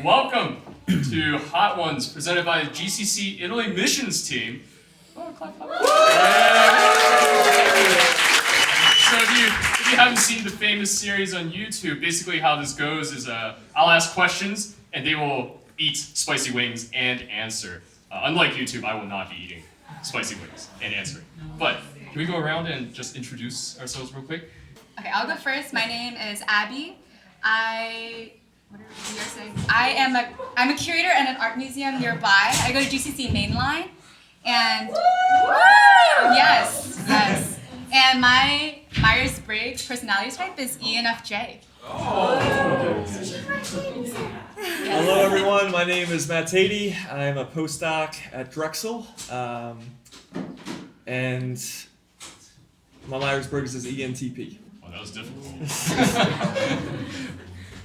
welcome to Hot Ones, presented by the GCC Italy Missions team. Oh, clap, clap. So if you haven't seen the famous series on YouTube, basically how this goes is I'll ask questions and they will eat spicy wings and answer. Unlike YouTube, I will not be eating spicy wings and answering. But can we go around and just introduce ourselves real quick? Okay, I'll go first. My name is Abby. I'm a curator at an art museum nearby. I go to GCC Mainline, and yes. And my Myers-Briggs personality type is ENFJ. Hello everyone, my name is Matt Tatey. I'm a postdoc at Drexel, and my Myers-Briggs is ENTP. Oh, that was difficult.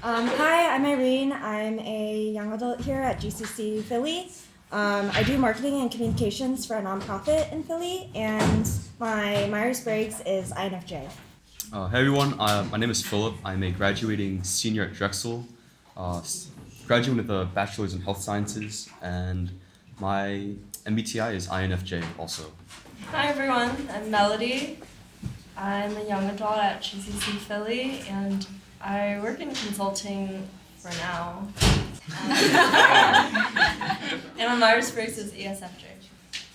Hi, I'm Irene. I'm a young adult here at GCC Philly. I do marketing and communications for a nonprofit in Philly, and my Myers-Briggs is INFJ. Hey everyone, my name is Philip. I'm a graduating senior at Drexel, graduating with a bachelor's in health sciences, and my MBTI is INFJ also. Hi everyone, I'm Melody. I'm a young adult at GCC Philly, and I work in consulting for now. And my Myers-Briggs is ESFJ.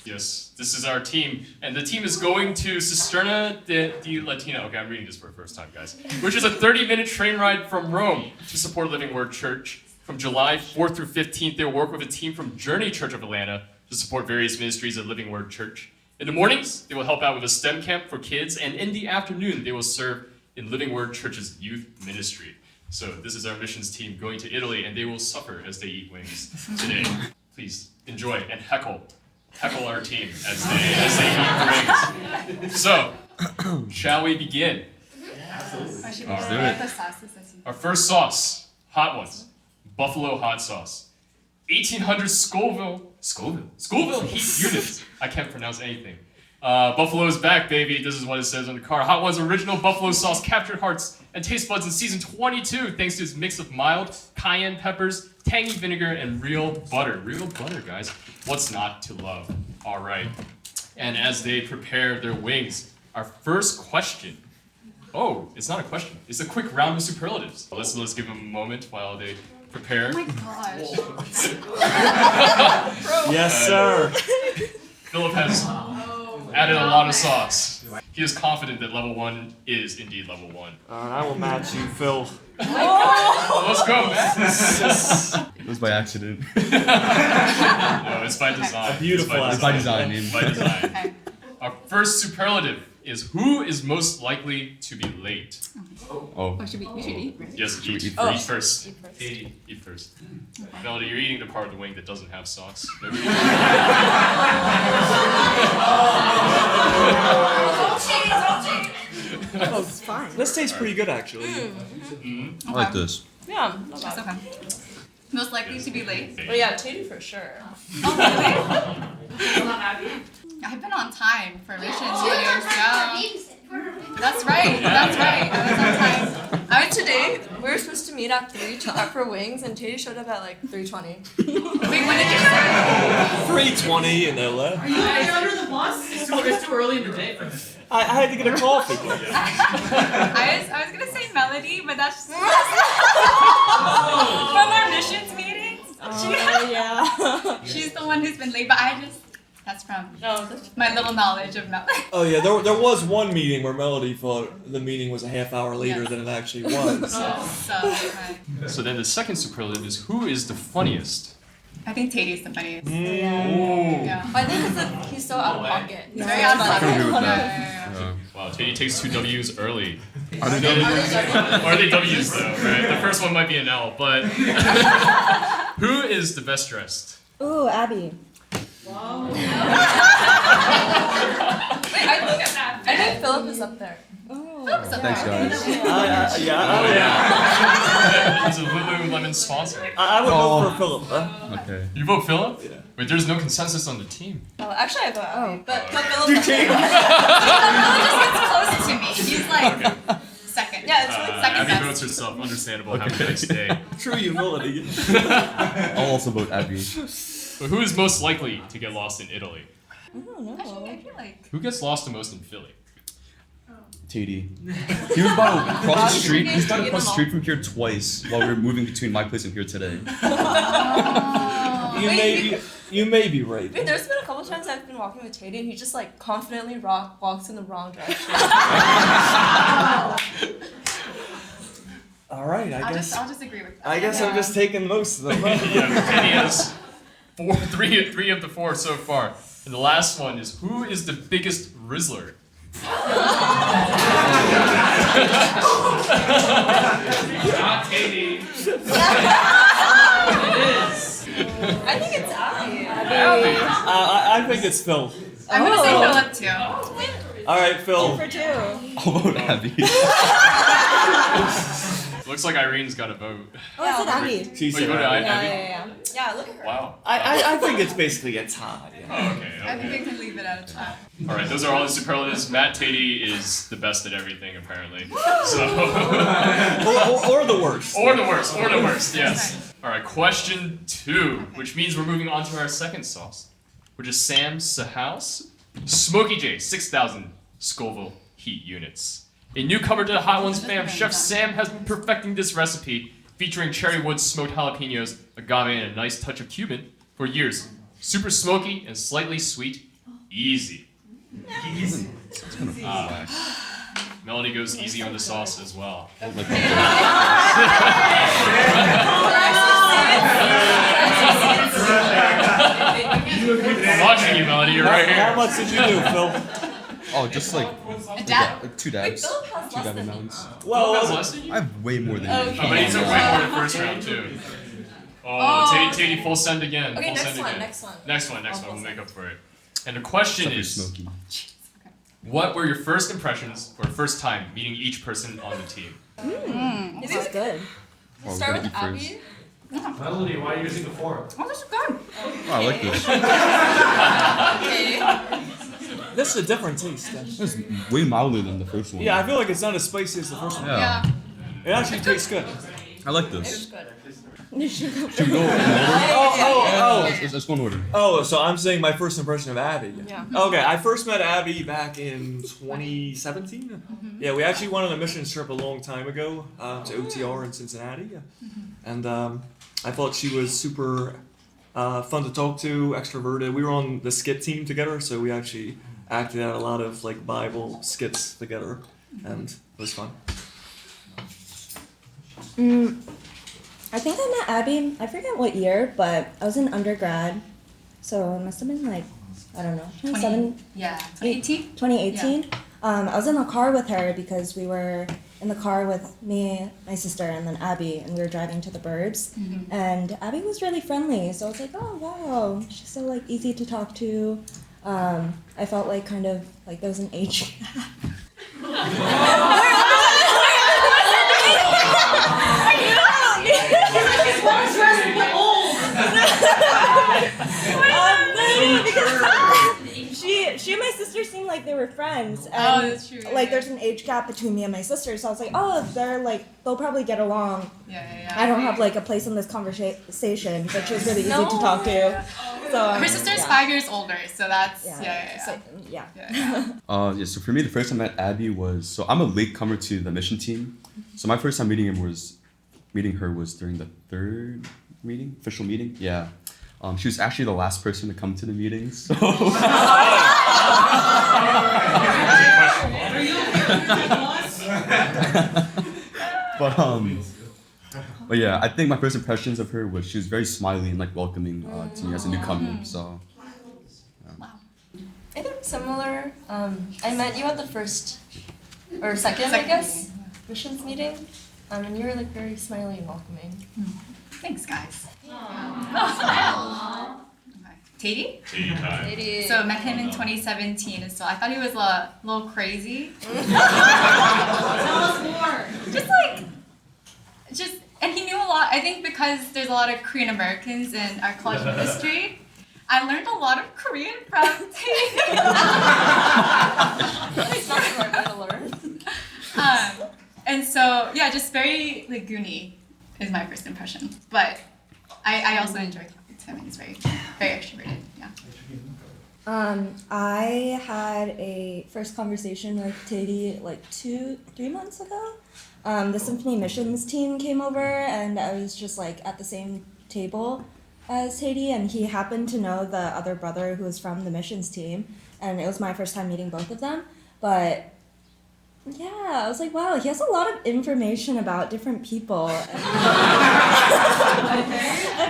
Yes, this is our team, and the team is going to Cisterna di Latina. Okay, I'm reading this for the first time, guys. Which is a 30-minute train ride from Rome to support Living Word Church. From July 4th through 15th, they'll work with a team from Journey Church of Atlanta to support various ministries at Living Word Church. In the mornings, they will help out with a STEM camp for kids, and in the afternoon, they will serve in Living Word Church's youth ministry. So this is our missions team going to Italy, and they will suffer as they eat wings today. Please enjoy and heckle our team as they eat wings. So, shall we begin? Let's do it. Our first sauce, Hot Ones, Buffalo hot sauce. 1800 Scoville heat units. I can't pronounce anything. Buffalo is back, baby. This is what it says on the car. Hot Ones original buffalo sauce captured hearts and taste buds in season 22 thanks to its mix of mild cayenne peppers, tangy vinegar, and real butter. Real butter, guys. What's not to love? All right. And as they prepare their wings, our first question. Oh, it's not a question. It's a quick round of superlatives. Let's give them a moment while they prepare. Oh my gosh. Yes, sir. Philip has added a lot of sauce. He is confident that level 1 is indeed level 1. I will match you, Phil. Well, let's go, man. It was by accident. No, it's by design. Beautiful. It's by design. It's by design. Okay. Our first superlative is who is most likely to be late? Oh. We should eat, right? Yes, eat. Eat first. Eat first. Okay. Melody, you're eating the part of the wing that doesn't have sauce. Oh, it's fine. This tastes pretty good, actually. I like this. Yeah, not That's bad. okay. Most likely to be late. Well, yeah, Tatey for sure. Oh, really? I've been on time for missions meetings, yeah. That's right. I was on time. Today, we were supposed to meet at 3 for wings, and Tatey showed up at like 3:20. Wait, what did you say? 3:20 in LA. Are you under the bus? It's too early in the day for this. I had to get a coffee. I was gonna say Melody, but that's from our missions meetings. Yeah. She's the one who's been late, but that's from my little knowledge of Melody. Oh yeah, there was one meeting where Melody thought the meeting was a half hour later than it actually was. So then the second superlative is who is the funniest? I think Tatey's the funniest. Yeah. I think he's so out of pocket. Very out of pocket. I agree with that. Yeah. Wow, Tatey takes 2 W's early. Are they done? Are they W's though, right? The first one might be an L, but who is the best dressed? Ooh, Abby. Wow. Wait, I think Philip is up there. Thanks, guys. He's a Lululemon sponsor. I would vote for Philip. Okay. You vote Philip? Yeah. Wait, there's no consensus on the team. Oh, actually, I vote Abby, but Philip. You can't. Philip just gets close to me. He's like second. Yeah, it's like Abby that's- votes herself. Understandable. Have a nice day. True humility. I'll also vote Abby. But who is most likely to get lost in Italy? I don't know. Actually, I feel like. Who gets lost the most in Philly? Teddy. He was about to cross the street. He's about to Give cross the them street from here twice while we were moving between my place and here today. You may be right. Wait, there's been a couple times I've been walking with Teddy and he just like confidently walks in the wrong direction. All right, I guess. I'll just agree with that. I guess I'm just taking most of them. Yeah, Teddy has three of the four so far. And the last one is, who is the biggest Rizzler? Not Katie. I think it's Abby. I think it's Phil. I'm gonna say Philip too. All right, Phil. For two. I'll vote Abby. Looks like Irene's got a vote. Oh, it's an Abby. She Oh, you said voted Abby. Abby? Yeah, look at her. Wow. I think it's basically a tie. Oh, okay. I think I can leave it at a tie. All right, those are all the superlatives. Matt Tady is the best at everything, apparently. So, Or the worst. or the worst, yes. All right, question 2, which means we're moving on to our second sauce, which is Sam's House Smoky J 6,000 Scoville heat units. A newcomer to the Hot Ones fam, Chef Sam has been perfecting this recipe, featuring cherry wood smoked jalapenos, agave, and a nice touch of Cuban for years. Super smoky and slightly sweet, easy. Melody goes easy on the sauce as well. I'm watching you, Melody. You're right How here. much did you do, Phil? Oh, just like A dab? like 2 Wait, dabs. Philip has 2 less dab than me. amounts. Well, That's less than you? I have way more than Okay. you. Oh, but he took way more in the first round too. Oh, Tady full send again. Okay, full next send one, again. next one. Next one. I'll We'll full make up for it. And the question Except for is, Smokey. what were your first impressions or first time meeting each person on the team? This is good. Oh, Start we're with gonna Abby. eat first. Melody, why are you using the fork? Oh, this is good. Oh, I like this. Okay. this is a different taste. Then. This is way milder than the first one. Yeah, I feel like it's not as spicy as the first one. Yeah. It actually tastes good. I like It's this. good. Should we go in order? Let's go in order. Oh, so I'm saying my first impression of Abby. Yeah. Okay, I first met Abby back in 2017. Yeah, we actually went on a mission trip a long time ago to OTR in Cincinnati, and I thought she was super fun to talk to, extroverted. We were on the skit team together, so we actually acted out a lot of like Bible skits together, and it was fun. I think I met Abby, I forget what year, but I was in undergrad. So it must have been like, I don't know, 2018? 2018. I was in the car with her because we were in the car with me, my sister, and then Abby, and we were driving to the burbs. And Abby was really friendly, so I was like, oh wow, she's so like easy to talk to. I felt like kind of like there was an age gap. She and my sister seemed like they were friends, and Oh, that's true. like there's an age gap between me and my sister, so I was like, oh, they'll probably get along. Yeah. I don't have like a place in this conversation, but she was really easy to talk to. So Her sister's yeah. 5 years older, so that's Yeah. yeah. So, yeah. Yeah, so for me, the first time I met Abby was, so I'm a latecomer to the mission team. So my first time meeting her was during the third official meeting. Yeah. She was actually the last person to come to the meeting, so. But yeah, I think my first impressions of her was she was very smiley and like welcoming to me as a newcomer. So. I think similar. I met you at the first or second, I guess, missions meeting. And you were like very smiley and welcoming. Thanks, guys. Tady? Tady time. Lady. So I met him in 2017, so I thought he was a little crazy. And he knew a lot. I think because there's a lot of Korean Americans in our college ministry, I learned a lot of Korean from Tady. It's not the right way to learn. And so yeah, just very like goony is my first impression. But I also enjoy talking to him. He's very extroverted. Yeah. I had a first conversation with Teddy like 3 months ago. The Symphony Missions team came over, and I was just like at the same table as Teddy, and he happened to know the other brother who was from the missions team, and it was my first time meeting both of them. But yeah, I was like, wow, he has a lot of information about different people. I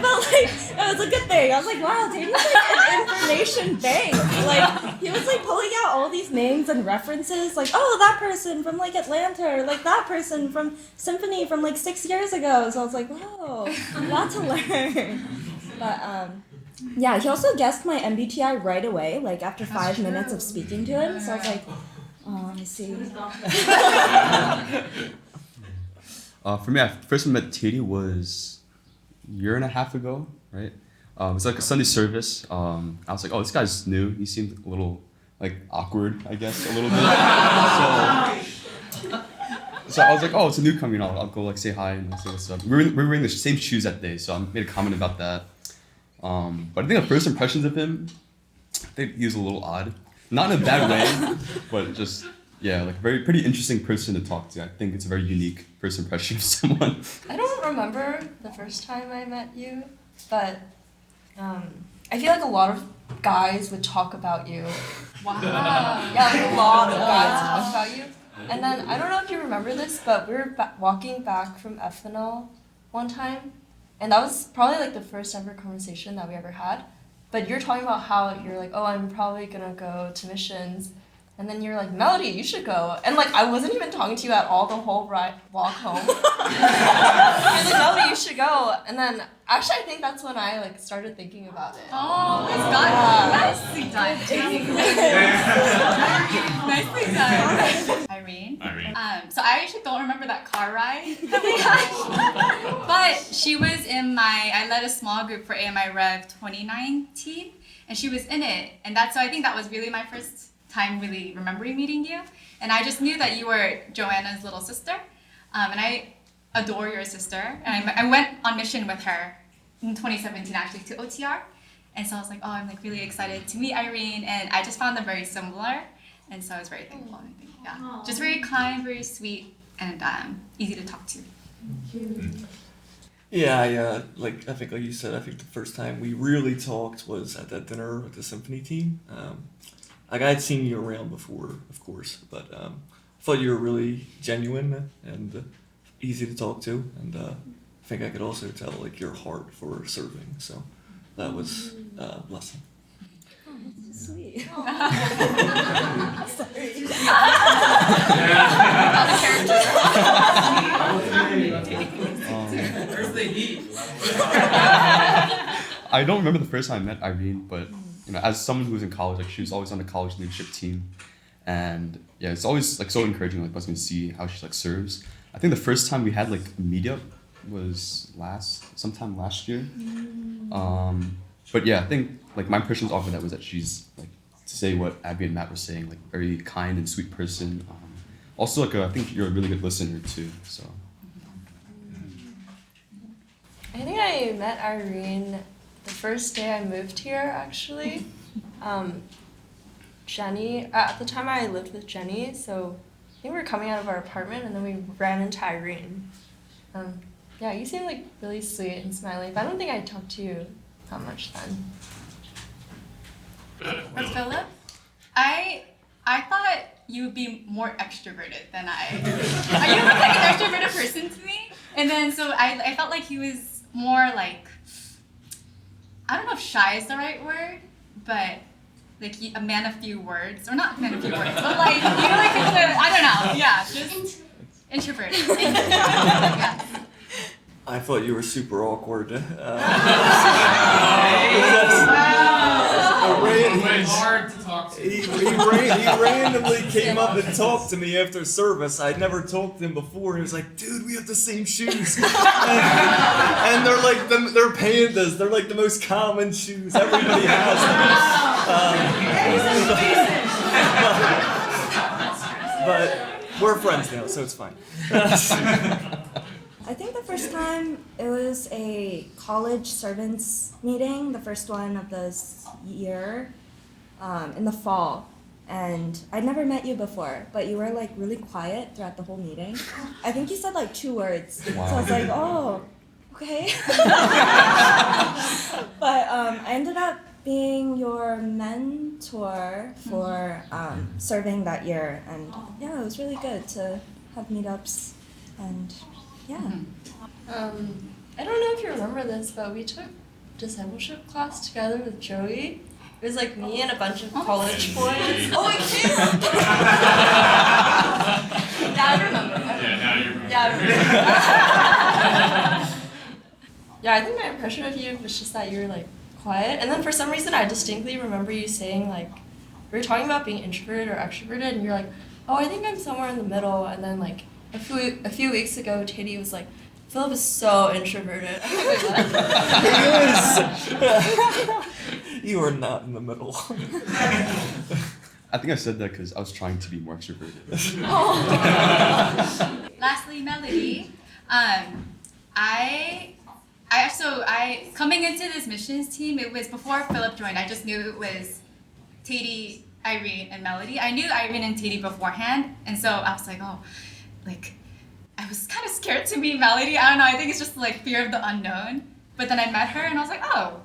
felt like it was a good thing. I was like, wow, Teddy's like an information bank. Like, he was like pulling out all these names and references, like, oh, that person from like Atlanta, or like that person from Symphony from like 6 years ago. So I was like, wow, a lot to learn. But yeah, he also guessed my MBTI right away, like after 5 minutes of speaking to him. So I was like, oh, I see. For me, I first met Teddy was a year and a half ago, right? It was like a Sunday service. I was like, oh, this guy's new. He seemed a little like awkward, I guess, a little bit. So I was like, oh, it's a newcomer, you know, I'll go like say hi and say what's up. We were wearing the same shoes that day, so I made a comment about that. But I think the first impressions of him, I think he was a little odd. Not in a bad way, but just, yeah, like pretty interesting person to talk to. I think it's a very unique first impression of someone. I don't remember the first time I met you, but I feel like a lot of guys would talk about you. Wow. Yeah, like a lot of guys would talk about you. And then, I don't know if you remember this, but we were walking back from ethanol one time, and that was probably like the first ever conversation that we ever had. But you're talking about how you're like, oh, I'm probably gonna go to missions. And then you're like, Melody, you should go. And like, I wasn't even talking to you at all the whole walk home. You're like, Melody, you should go. And then, actually, I think that's when I like started thinking about it. Oh, it's got nicely done. Nicely done. Irene. So I actually don't remember that car ride that we had. But she was in I led a small group for AMI Rev 2019, and she was in it. And so I think that was really my first time really remembering meeting you. And I just knew that you were Joanna's little sister. And I adore your sister. And I went on mission with her in 2017 actually to OTR. And so I was like, oh, I'm like really excited to meet Irene. And I just found them very similar. And so I was very thankful. I think, yeah. Just very kind, very sweet, and easy to talk to. Yeah, like I think like you said, I think the first time we really talked was at that dinner with the symphony team. Like I had seen you around before, of course, but I thought you were really genuine and easy to talk to, and I think I could also tell like your heart for serving. So that was a blessing. Sweet. Sorry. I don't remember the first time I met Irene, but you know, as someone who was in college, like she was always on the college leadership team, and yeah, it's always like so encouraging, like us to see how she like serves. I think the first time we had like a meetup was sometime last year. But yeah, I think like my impressions off of that was that she's like, to say what Abby and Matt were saying, like very kind and sweet person. Also, like I think you're a really good listener too. So. I think I met Irene the first day I moved here, actually. Jenny, at the time I lived with Jenny, so I think we were coming out of our apartment and then we ran into Irene. Yeah, you seemed like really sweet and smiley, but I don't think I talked to you that much then. For Philip, I thought you would be more extroverted than I. You look like an extroverted person to me, and then so I felt like he was more like, I don't know if shy is the right word, but like a man of few words, or not a man of few words, but like I don't know, yeah, just introverted. Yeah. I thought you were super awkward. It's hard to talk to. He randomly came up and talked to me after service. I'd never talked to him before. He was like, "Dude, we have the same shoes," and they're like they're pandas. They're like the most common shoes. Everybody has them. But We're friends now, so it's fine. I think the first time it was a college servants meeting, the first one of this year, in the fall. And I'd never met you before, but you were like really quiet throughout the whole meeting. I think you said like 2 words. Wow. So I was like, oh, okay. But I ended up being your mentor for serving that year. And yeah, it was really good to have meetups. And yeah. I don't know if you remember this, but we took discipleship class together with Joey. It was like me and a bunch of college boys. Oh, I can't! Yeah, I remember. Yeah, now you remember. Yeah, I remember. Yeah, I think my impression of you was just that you were like quiet, and then for some reason I distinctly remember you saying like, we were talking about being introverted or extroverted, and you're like, oh, I think I'm somewhere in the middle, and then like a few weeks ago, Teddy was like, Philip is so introverted. You are not in the middle. I think I said that because I was trying to be more extroverted. Lastly, Melody. I coming into this missions team, it was before Philip joined. I just knew it was Teddy, Irene, and Melody. I knew Irene and Teddy beforehand, and so I was like, oh, like I was kind of scared to meet Melody. I don't know. I think it's just like fear of the unknown. But then I met her, and I was like, oh,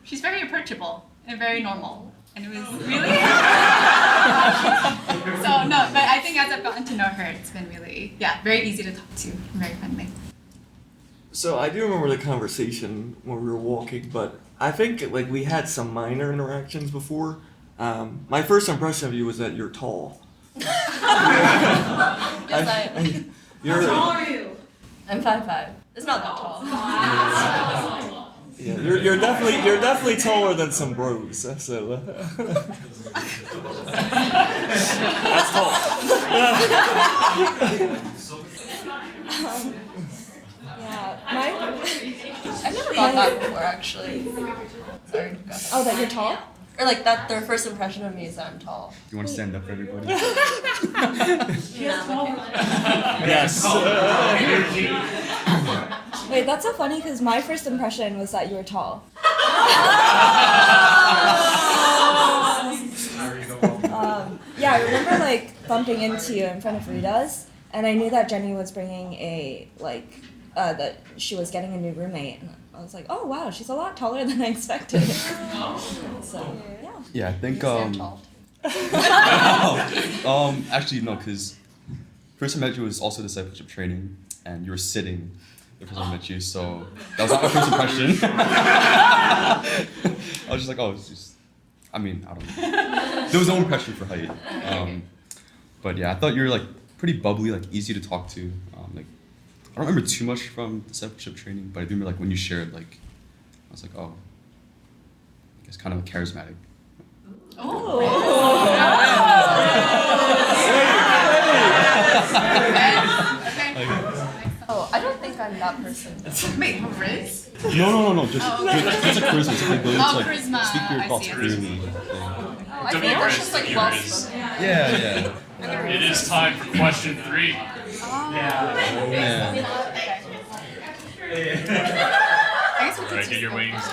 she's very approachable and very normal. And it was really so no, but I think as I've gotten to know her, it's been really very easy to talk to and very friendly. So I do remember the conversation when we were walking, but I think like we had some minor interactions before. My first impression of you was that you're tall. Yes, I am. You're, How tall are you? I'm 5'5". It's not that tall. yeah, you're definitely taller than some bros. So that's tall. I've never thought that before, actually. Sorry. Go ahead. Oh, that you're tall? Or like that, their first impression of me is that I'm tall. You want to stand up for everybody? Yes. Wait, that's so funny because my first impression was that you were tall. Yeah, I remember like bumping into you in front of Rita's, and I knew that Jenny was bringing that she was getting a new roommate, and I was like, oh wow, she's a lot taller than I expected. So yeah. Yeah, I think I'm tall. actually no, because first I met you was also discipleship training, and you were sitting the first time I met you, so that was not my first impression. I was just like, oh, it's just, I mean, I don't know. There was no impression for height. But yeah, I thought you were like pretty bubbly, like easy to talk to. Like I don't remember too much from discipleship training, but I do remember like when you shared, like I was like, oh, I guess kind of charismatic. Oh, I don't think I'm that person. Wait, Riz? No. Just a charisma. It's like the ability to like charisma. speak your I thoughts see. clearly. Oh, I think that's just like well Yours. spoken. Yeah. It is time for question 3. Yeah. Alright, get your wings.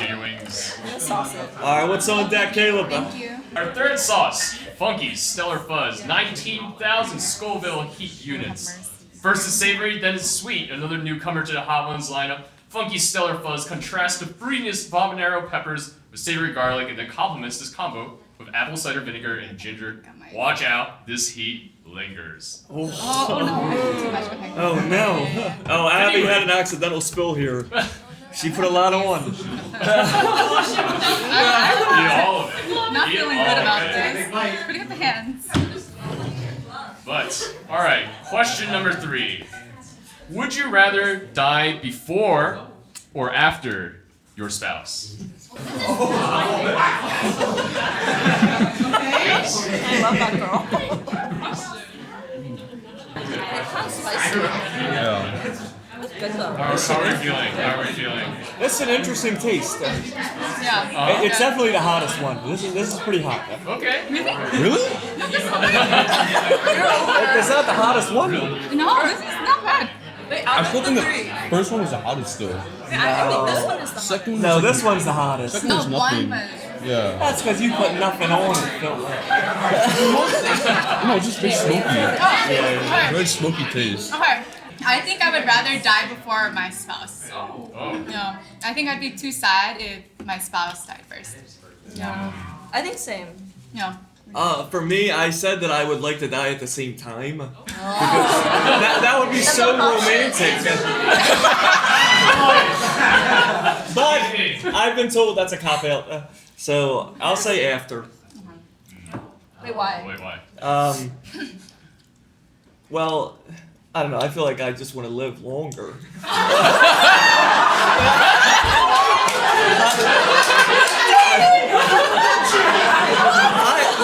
Alright, what's on deck, Caleb? Thank you. Our third sauce, Funky Stellar Fuzz, 19,000 Scoville heat units. First is savory, then is sweet, another newcomer to the Hot Ones lineup. Funky Stellar Fuzz contrasts the fruitiness of habanero peppers with savory garlic and then complements this combo with apple cider vinegar and ginger. Watch out, this heat lingers. Oh no, too much. Okay. Oh no. Oh, Abby had an accidental spill here. She put a lot on. Eat all of it. Not Eat feeling all good of about it. this. Putting up the hands. But, alright, question number 3. Would you rather die before or after your spouse? I love that girl. It's kind of spicy. Yeah. good though. How are we feeling? How are we feeling? It's an interesting taste. Yeah. It's definitely the hottest one. This is pretty hot. Okay. Really? It's not the hottest one. No, this is not bad. Wait, I'm out of hoping the the three, first one was the hottest though. I think this one is the Second one No, was like, this one's the hottest. second No, was one nothing. was. Yeah. That's because you put nothing on it, Phil. No, it's just very smoky. Okay. Very smoky taste. Okay. I think I would rather die before my spouse. Oh. No, I think I'd be too sad if my spouse died first. Yeah. I think same. No. For me, I said that I would like to die at the same time. Because that would be so romantic. But I've been told that's a cop-out. So I'll say after. Wait, why? Wait, why? Well, I don't know. I feel like I just want to live longer.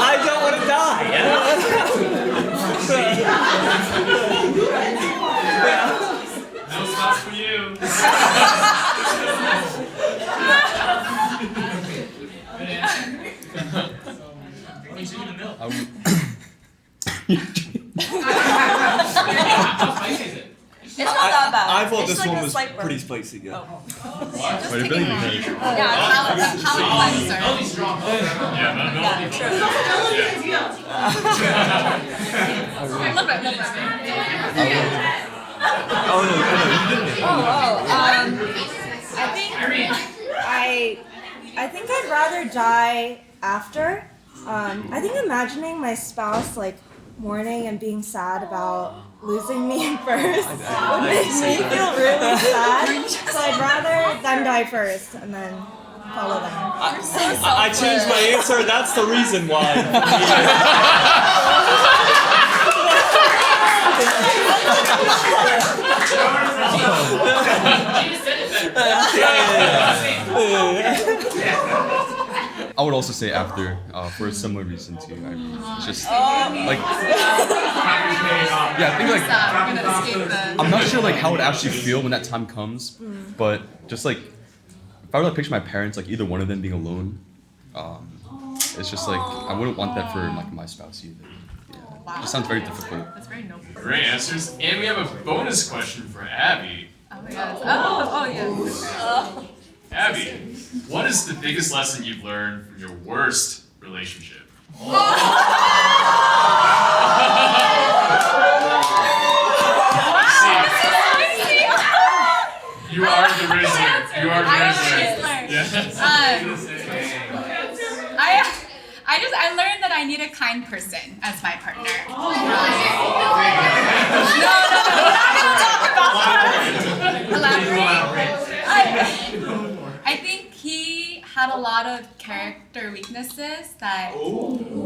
I don't want to die. No spots for you. I would, It's not that bad. I thought It's this like one a was slight burn. pretty spicy. Yeah. Just wait, take really? it easy. Yeah, Yeah, palate true. A little bit. Oh no, you didn't. I think I'd rather die after. I think imagining my spouse like mourning and being sad about losing me first would make me feel really sad. So I'd rather them die first and then follow them. I changed my answer. That's the reason why. I would also say after, for a similar reason too. It's just like, yeah, I think like I'm gonna escape the. I'm not sure like how it actually feel when that time comes, but just like if I were to picture my parents, like either one of them being alone, it's just like I wouldn't want that for like my spouse either. Yeah, it just sounds very difficult. That's very noble. Great answers. And we have a bonus question for Abby. Oh my god. Oh yeah. Abby, what is the biggest lesson you've learned from your worst relationship? You are the Rizzler. You are the Rizzler. Yes. I learned that I need a kind person as my partner. No, we're not gonna talk about elaborate. I think he had a lot of character weaknesses that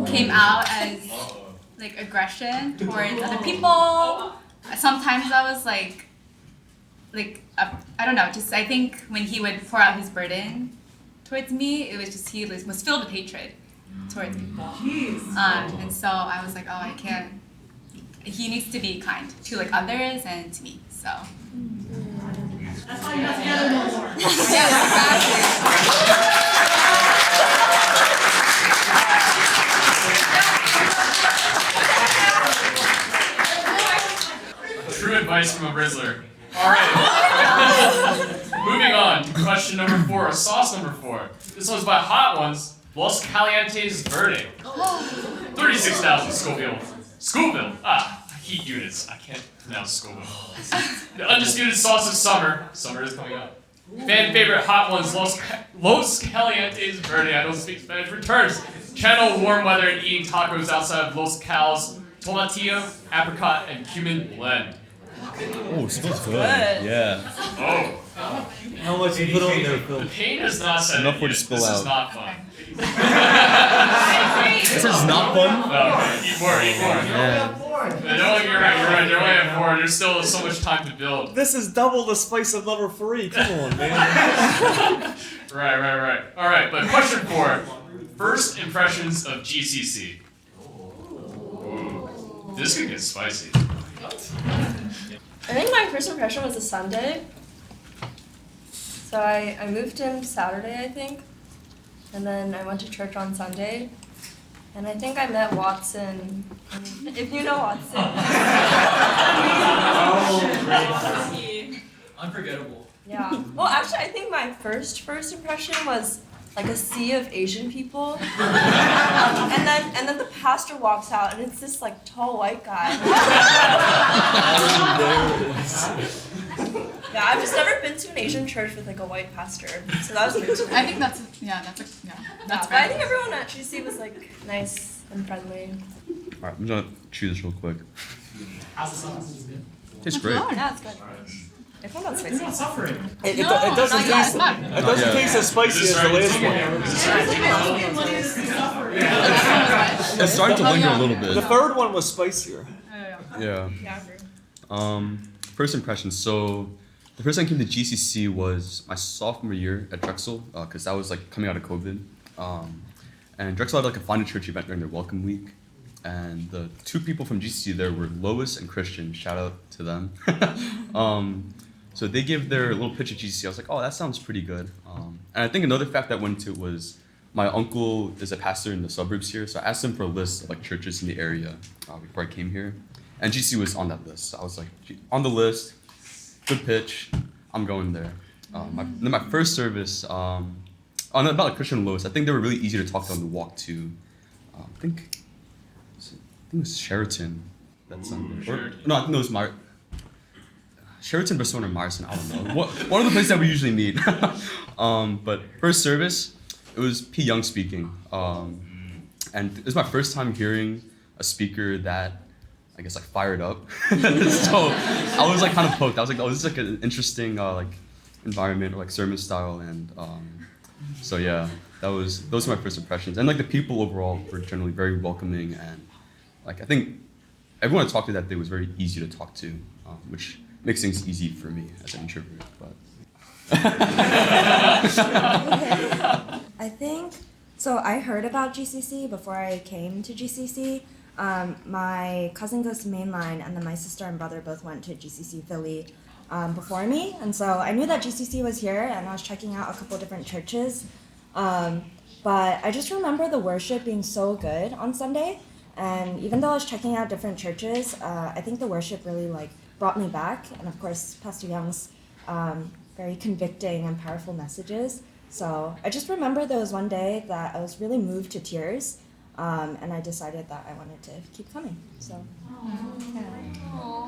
came out as like aggression towards other people. Sometimes I was like I don't know, just I think when he would pour out his burden towards me, it was just he was filled with hatred towards people. And so I was like, oh, I can't. He needs to be kind to like others and to me. So. That's why you're not together no more. Yeah, exactly. True advice from a Rizzler. All right. Moving on to question number 4, sauce number 4. This one's by Hot Ones, Los Calientes Verde. 36,000 Scoville. Heat units. I can't pronounce Scoville. The undisputed sauce of summer. Summer is coming up. Fan favorite Hot Ones, Los Calientes Verde. I don't speak Spanish. Returns. Channel warm weather and eating tacos outside of Los Cal's tomatillo, apricot, and cumin blend. Oh, it smells good. Yeah. Oh. How much you put on there, The Phil? pain is not set Enough in for it yet. to spill This is out. not fun. This is not fun. Eat more. Man. No, you're right. They're only at 4. There's still so much time to build. This is double the spice of number 3. Come on, man. Right. All right, but question 4. First impressions of GCC. Ooh, this could get spicy. I think my first impression was a Sunday. So I moved in Saturday, I think. And then I went to church on Sunday. And I think I met Watson. If you know Watson. Unforgettable. Yeah. Well, actually, I think my first impression was like a sea of Asian people. And then the pastor walks out, and it's this like tall white guy. Yeah, I've just never been to an Asian church with like a white pastor, so that was new to me. I think that's But I think everyone at GC was like nice and friendly. All right, I'm gonna chew this real quick. How's the sauce? Good. Tastes great. Yeah, it's good. I think that's You're spicy. not suffering. It No, doesn't not yet, taste. it's not. It doesn't Yeah. taste as spicy as the last one. It's starting to linger yeah. a little bit. The third one was spicier. Yeah. Yeah, I agree. First impression. So, the first time I came to GCC was my sophomore year at Drexel, because that was like coming out of COVID. And Drexel had like a Find a Church event during their welcome week. And the two people from GCC there were Lois and Christian. Shout out to them. So they gave their little pitch at GCC. I was like, oh, that sounds pretty good. And I think another fact that went into it was my uncle is a pastor in the suburbs here. So I asked him for a list of like churches in the area before I came here. And GCC was on that list. So I was like, on the list, good pitch, I'm going there. Then my first service, about like Christian and Lois, I think they were really easy to talk to on the walk to, I think it was Sheraton that Sunday. No, I think it was Sheraton, Boston, or Myerson, I don't know. One of the places that we usually meet. But first service, it was P. Young speaking. And it was my first time hearing a speaker that, I guess, like fired up. So I was like kind of hooked. I was like, oh, this is like an interesting like environment or like sermon style. And so yeah, those were my first impressions. And like the people overall were generally very welcoming, and like I think everyone I talked to that day was very easy to talk to, which makes things easy for me as an introvert. But I think so. I heard about GCC before I came to GCC. My cousin goes to Mainline, and then my sister and brother both went to GCC Philly before me, and so I knew that GCC was here, and I was checking out a couple different churches. But I just remember the worship being so good on Sunday, and even though I was checking out different churches, I think the worship really like brought me back, and of course Pastor Young's very convicting and powerful messages. So I just remember there was one day that I was really moved to tears, and I decided that I wanted to keep coming. So yeah.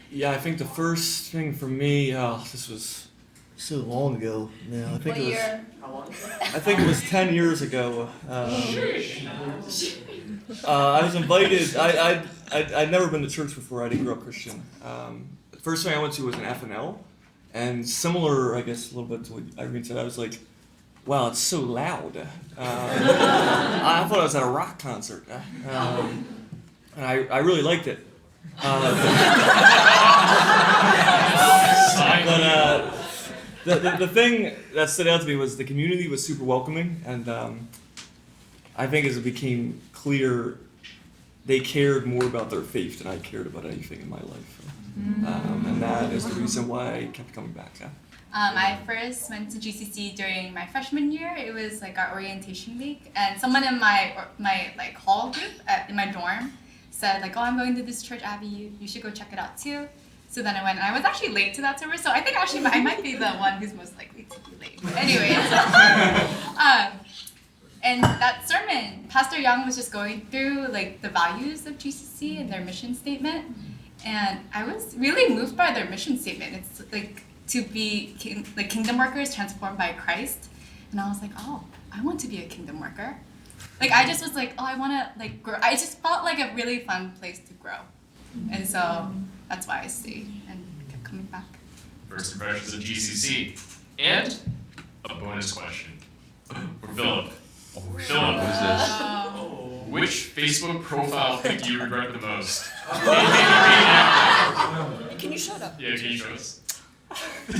Yeah, I think the first thing for me, this was so long ago now. I think What year? I think it was 10 years ago. I was invited. I'd never been to church before. I didn't grow up Christian. The first thing I went to was an FNL, and similar, I guess, a little bit to what Irene said. I was like, wow, it's so loud. I thought I was at a rock concert, and I really liked it. But the thing that stood out to me was the community was super welcoming, and I think as it became clear, they cared more about their faith than I cared about anything in my life. And that is the reason why I kept coming back. I first went to GCC during my freshman year. It was like our orientation week, and someone in my like hall group in my dorm said like, "Oh, I'm going to this church, Abby. You should go check it out too." So then I went, and I was actually late to that service. So I think actually I might be the one who's most likely to be late. But anyways, and that sermon, Pastor Young was just going through like the values of GCC and their mission statement, and I was really moved by their mission statement. It's like to be like kingdom workers transformed by Christ, and I was like, oh, I want to be a kingdom worker. Like I just was like, oh, I want to like grow. I just felt like a really fun place to grow, and so that's why I stayed and kept coming back. First impressions of GCC. And a bonus question for Philip. Philip, What is this? which Facebook profile pic do you regret the most? Can you shut up? Yeah, can you show us?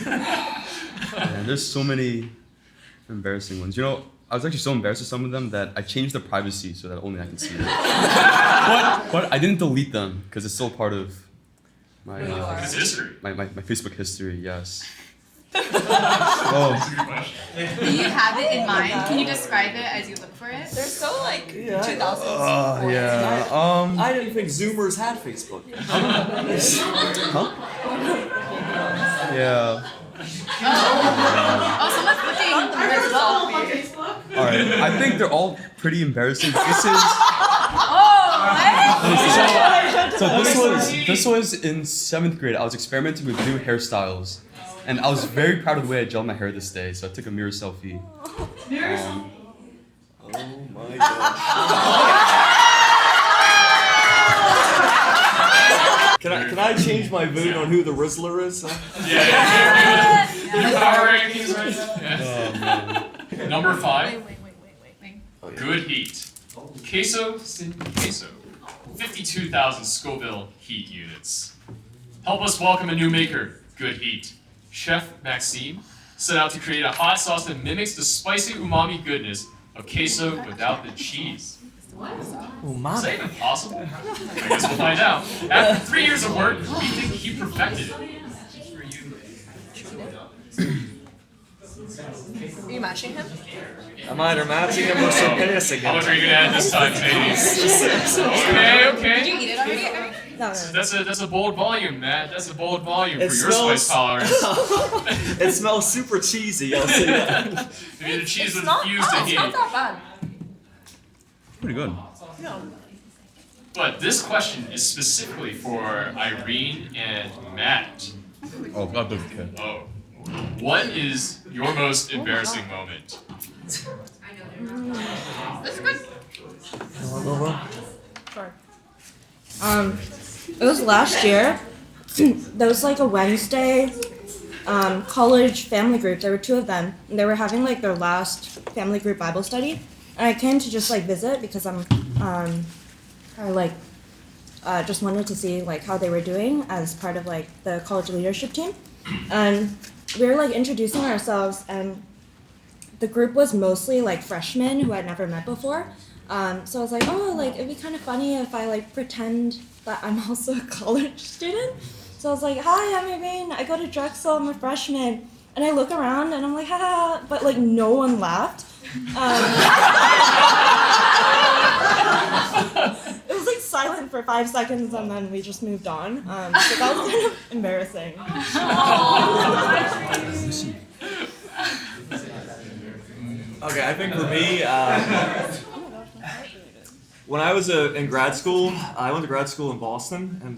Man, there's so many embarrassing ones. You know, I was actually so embarrassed with some of them that I changed the privacy so that only I can see them. But I didn't delete them because it's still part of My, Who you are. It's history. my Facebook history, yes. That's Oh, a good question. Do you have it in mind? Can you describe it as you look for it? They're so like Yeah. 2000s. yeah. I didn't think Zoomers had Facebook. Huh? Yeah. Oh, someone's looking as well. On Facebook. All right. I think they're all pretty embarrassing. This is. So this was in 7th grade. I was experimenting with new hairstyles, and I was very proud of the way I gelled my hair this day. So I took a mirror selfie. Oh my god. Can I change my vote on who the Rizzler is? Yeah. New power rankings right now. Yeah. Number 5. Wait. Good heat. Queso sin queso. 52,000 Scoville heat units. Help us welcome a new maker, Good Heat. Chef Maxime set out to create a hot sauce that mimics the spicy umami goodness of queso without the cheese. Is that even possible? I guess we'll find out. After 3 years of work, we think he perfected it. Are you matching him? I'm either matching him or surpassing How him. much are you gonna add this time, ladies? Okay. Did you eat it already? No. That's a bold volume, Matt. That's a bold volume It for your spice smells- tolerance. It smells super cheesy, I'll say that. Maybe the cheese was Not, fused to it's not heat. that bad. Pretty good. No. But this question is specifically for Irene and Matt. Oh, God doesn't care. Oh. What is your most embarrassing moment? This is good. Sure. It was last year. There was like a Wednesday college family group. There were 2 of them. And they were having like their last family group Bible study. And I came to just like visit because just wanted to see like how they were doing as part of like the college leadership team. And we were like introducing ourselves, and the group was mostly like freshmen who I'd never met before. So I was like, oh, like it'd be kind of funny if I like pretend that I'm also a college student. So I was like, hi, I'm Irene. I go to Drexel. I'm a freshman. And I look around and I'm like, haha, but like no one laughed. It was like silent for 5 seconds and then we just moved on. So that was kind of embarrassing. Okay, I think for me, when I was in grad school, I went to grad school in Boston, and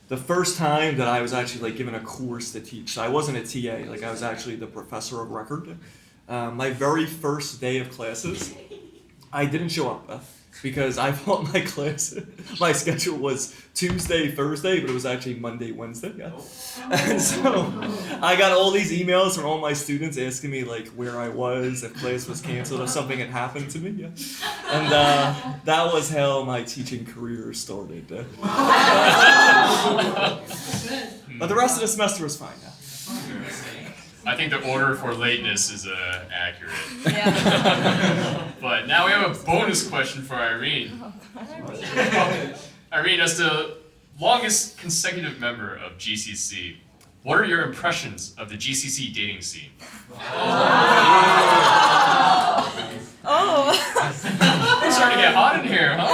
the first time that I was actually like given a course to teach, so I wasn't a TA, like I was actually the professor of record. My very first day of classes, I didn't show up because I thought my schedule was Tuesday, Thursday, but it was actually Monday, Wednesday. Yeah. And so I got all these emails from all my students asking me like where I was, if class was canceled, if something had happened to me. Yeah. And that was how my teaching career started. But the rest of the semester was fine. Yeah. I think the order for lateness is accurate. Yeah. But now we have a bonus question for Irene. Irene, as the longest consecutive member of GCC, what are your impressions of the GCC dating scene? Oh. It's starting to get hot in here, huh?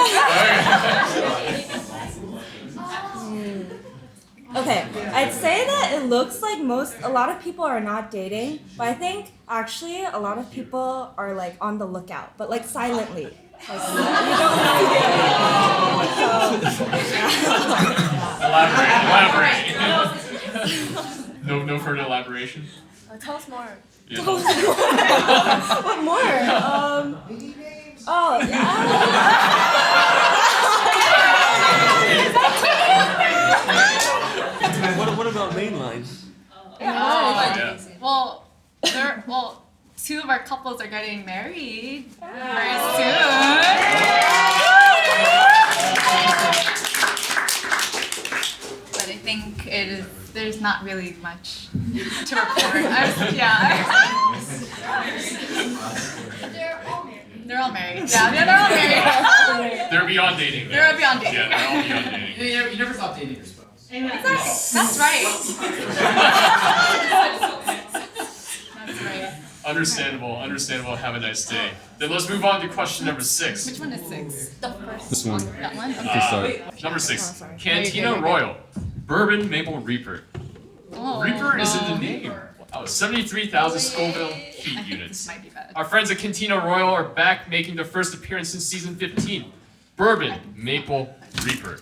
Okay, I'd say that it looks like a lot of people are not dating, but I think actually a lot of people are like on the lookout, but like silently. Like, you don't know yet. Elaborate. No further elaboration? Tell us more. Yeah. What more? Oh, What about mainline? Yeah. Well, 2 of our couples are getting married very soon. But I think there's not really much to report. They're all married. Yeah, they're all married. They're beyond dating. They're beyond dating. Yeah, they're all beyond dating. You never stop dating your spouse. That's right. That's right. Understandable. Have a nice day. Then let's move on to question number 6. Which one is 6? The first. This one. That one? You can start. Number 6. Oh, sorry. Cantina Royal. Bourbon Maple Reaper. Oh, Reaper is in the no. name. Wow, 73,000 Scoville heat I think units. this might be bad. Our friends at Cantina Royal are back making their first appearance since season 15. Bourbon Maple Reaper.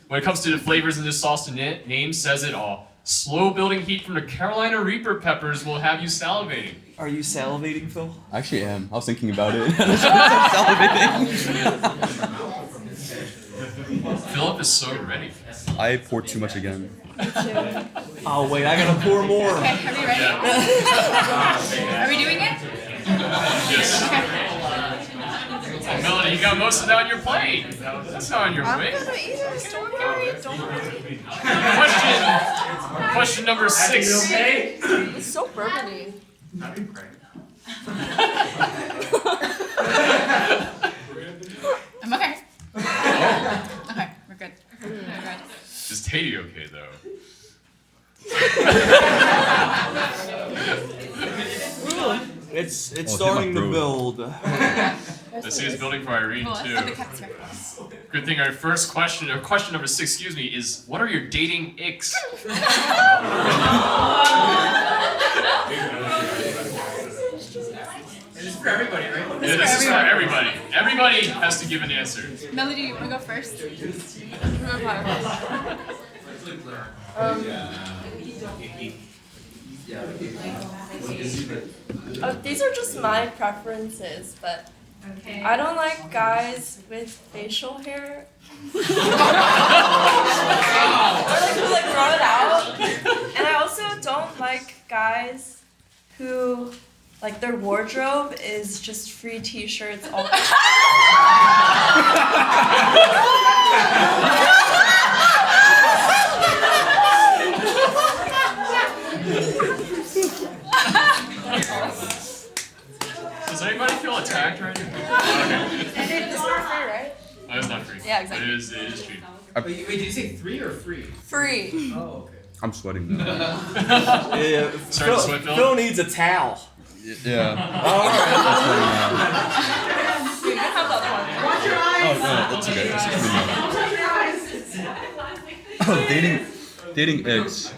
When it comes to the flavors in this sauce, the name says it all. Slow building heat from the Carolina Reaper peppers will have you salivating. Are you salivating, Phil? I actually am. I was thinking about it. I'm Philip is so ready. I poured too much again. Oh wait, I gotta pour more. Okay, are we ready? Are we doing it? Yes. Oh, Melanie, you got most of that on your plate. That's not on your plate. Question number 6. It's so bourbony. I'm okay. Okay, we're good. We're good. Is Tatey okay though? It's Oh, starting hit my to build. I see it's building for Irene Well, too. let's put the cups here. Good thing our first question, or question number 6, excuse me, is what are your dating icks? This is for everybody, right? Yeah, this is for everybody. Everybody has to give an answer. Melody, you wanna go first? These are just my preferences, but I don't like guys with facial hair. Or like who like grow it out. And I also don't like guys who like their wardrobe is just free t-shirts all Does anybody feel attacked right now? Okay. It's not free, right? Oh, it's not free. Yeah, exactly. It is cheap. Wait, did you say 3 or free? Free. Oh, okay. I'm sweating now. Yeah, Starting to sweat, Phil? Phil needs a towel. Yeah. All right. You can have the other one. Watch your eyes! Oh, no, that's okay. It's Watch your eyes! dating icks.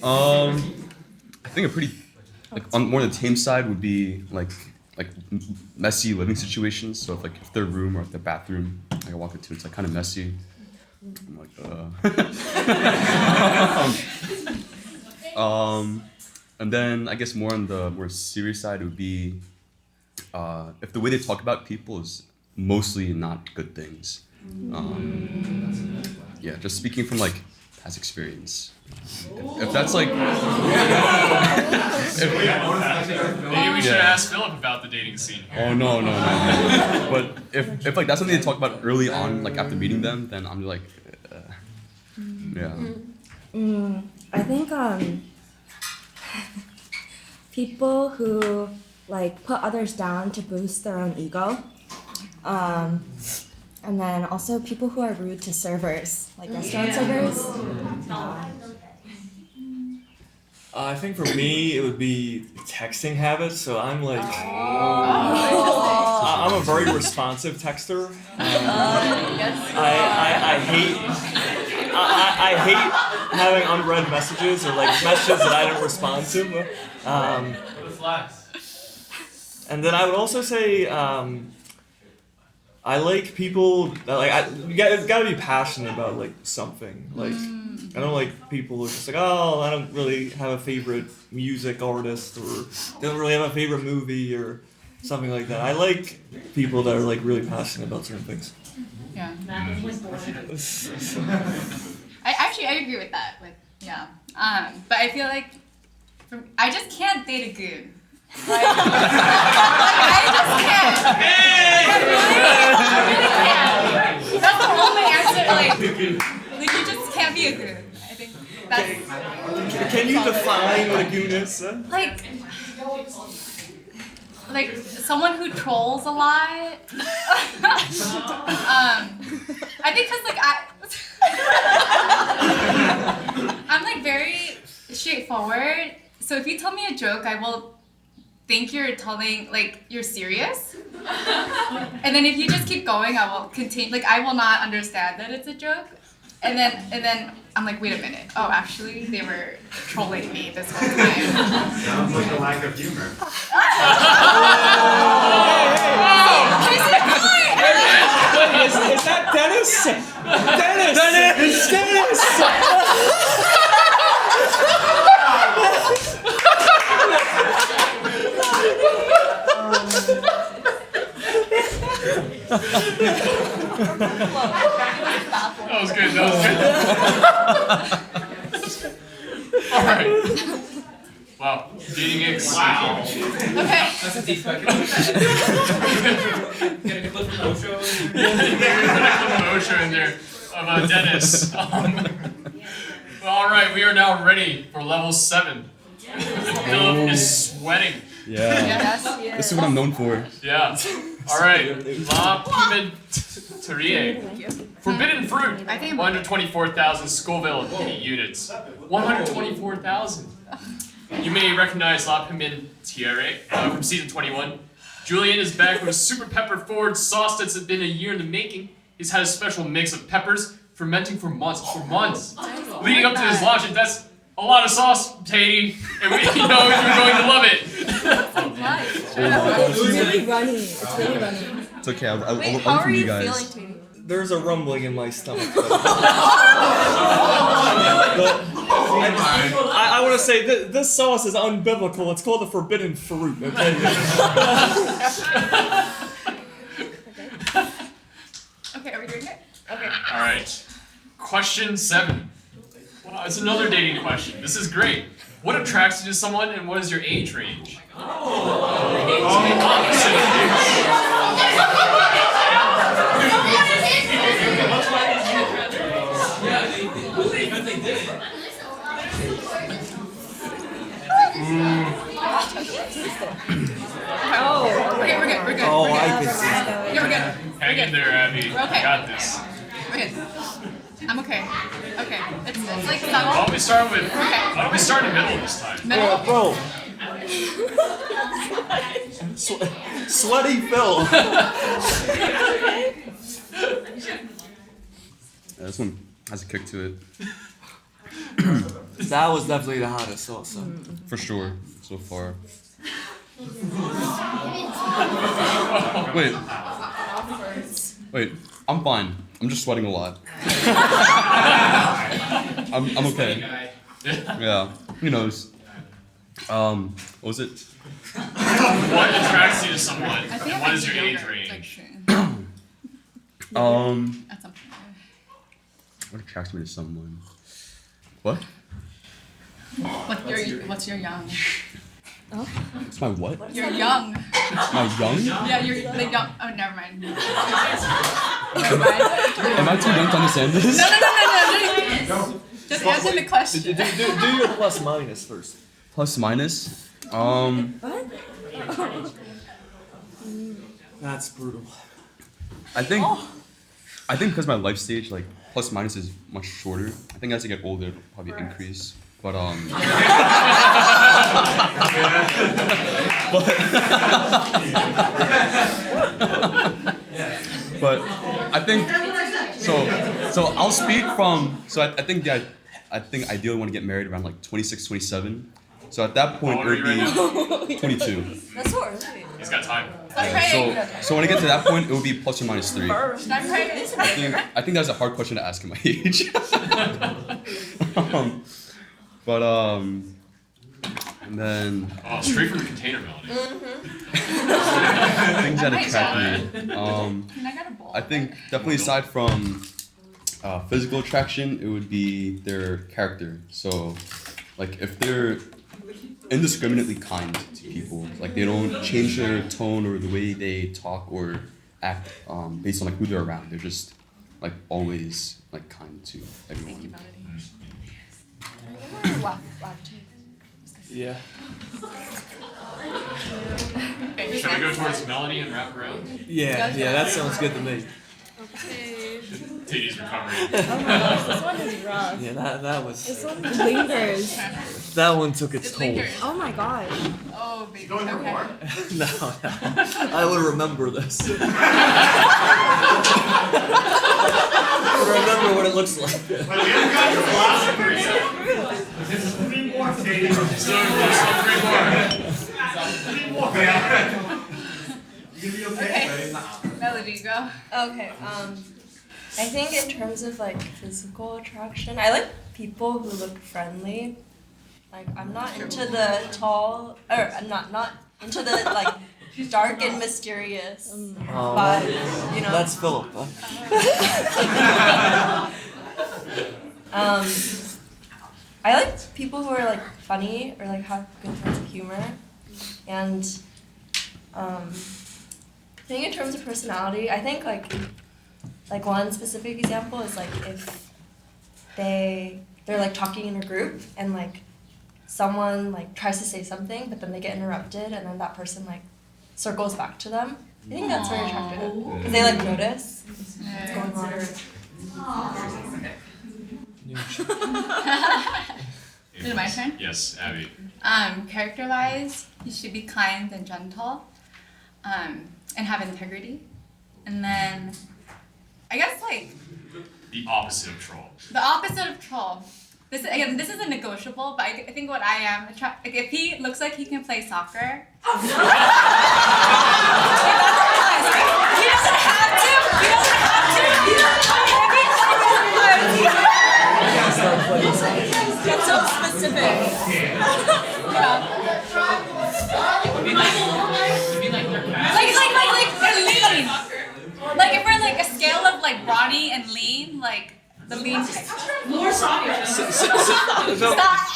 I think a pretty like on more the tame side would be like messy living situations. So if their room or if their bathroom, like I walk into, it's like kind of messy. I'm like and then I guess more on the more serious side would be if the way they talk about people is mostly not good things. Yeah, just speaking from like past experience. If that's like, Maybe we should ask Philip about the dating scene. oh no. But if like that's something they talk about early on, like after meeting them, then I'm like, yeah. I think people who like put others down to boost their own ego, and then also people who are rude to servers, like restaurant servers. I think for me it would be texting habits. So I'm like, I'm a very responsive texter. I hate having unread messages or like messages that I don't respond to. And then I would also say I like people that like it's got to be passionate about like something. Like I don't like people who are just like, oh, I don't really have a favorite music artist or don't really have a favorite movie or something like that. I like people that are like really passionate about certain things. Yeah. I agree with that. Yeah. But I feel like I just can't date a goon. Like, I just can't. I really can't. That's the only answer. Like you just can't be a goon. I think that's. Can you define what a goon is? Like someone who trolls a lot. I think because like very straightforward. So if you tell me a joke, I will think you're telling, like, you're serious. And then if you just keep going, I will continue. Like, I will not understand that it's a joke. And then I'm like, wait a minute. Oh, actually, they were trolling me this whole time. Sounds like a lack of humor. Is that Dennis? Dennis! That was good. All right. Wow. Dating X. Wow. Okay. That's a deep cut. Get a good look from Osho. Osho in there of Dennis. Well, all right, we are now ready for level 7. Philip is sweating. Yeah. This is what I'm known for. Yeah. All right. La Pimenterie. Forbidden fruit. 124,000 Scoville units. 124,000. You may recognize La Pimenterie from season 21. Julian is back with a super pepper forward sauce that's been a year in the making. He's had a special mix of peppers fermenting for months. Leading up to his launch, and that's a lot of sauce, Katie, and we know you're going to love it. It's really runny. It's okay. I'll Wait, learn how from are you you guys. feeling, Katie? There's a rumbling in my stomach. I want to say this sauce is unbiblical. It's called the forbidden fruit. Okay. Okay, are we doing it? Okay. All right. Question 7. Wow, it's another dating question. This is great. What attracts you to someone, and what is your age range? Okay, we're good. Oh, we're good. I can see. Yeah, we're good. Hang in there, Abby. We're okay. Got this. We're good. I'm okay. Okay. It's like Why subtle. don't we start with? Why don't we start in the middle this time? Middle. Bro. Sweaty Phil. This one has a kick to it. That was definitely the hottest sauce. So. For sure, so far. Wait, I'm fine. I'm just sweating a lot. I'm okay. Yeah, who knows? What was it? What attracts you to someone, I think and I what is your like age yogurt, range? like, sure. At some point. What attracts me to someone? What? What's your young? It's my what? You're young. My young? Yeah, you're like young. Oh, never mind. Never mind. Am I too young to understand this? No. Just answer the question. Do your plus minus first. Plus minus? That's brutal. I think because my life stage, like, plus minus is much shorter. I think as I get older, it'll probably increase. But but I think so I'll speak from I think ideally want to get married around like 26, 27. So at that point it would be 22. That's so early. He's got time. So when I get to that point it would be plus or minus 3. I'm praying. I think that's a hard question to ask at my age. And then Straight from the container melody. things that attract me. I got a bowl. I think definitely aside from physical attraction, it would be their character. So, like if they're indiscriminately kind to people, like they don't change their tone or the way they talk or act based on like who they're around. They're just like always like kind to everyone. Thank you, Melody. Yeah. Okay, Shall we go towards melody and wrap around? Yeah, that sounds good to me. Okay. Katie's recovery. Oh my gosh, this one is rough. Yeah, that was. This one lingers. That one took its It toll. lingers. Oh my gosh. Oh, baby. Going for Okay. more? No, I would remember this. I would remember what it looks like. Wait, we haven't got to the last three. There's 3 more, Katie. So, there's still 3 more. 3 more. Yeah. You gonna be okay? Melody, go. Okay, I think in terms of like physical attraction, I like people who look friendly. Like I'm not into the tall, or I'm not into the like dark and mysterious Oh, vibe, you know. that's Philip. I like people who are like funny or like have good sense of humor, and I think in terms of personality, I think like one specific example is like if they're like talking in a group and like someone like tries to say something but then they get interrupted and then that person like circles back to them. I think that's very attractive because they like notice what's going on. Is it my turn? Yes, Abby. Character-wise, you should be kind and gentle, and have integrity. And then, I guess like The opposite of troll. the opposite of troll. This is a negotiable, but I think what I am like if he looks like he can play soccer. He doesn't have to. That's so specific. Like they're lean. Like if we're like a scale of like brawny and lean, like the lean type. More Sonya. Stop!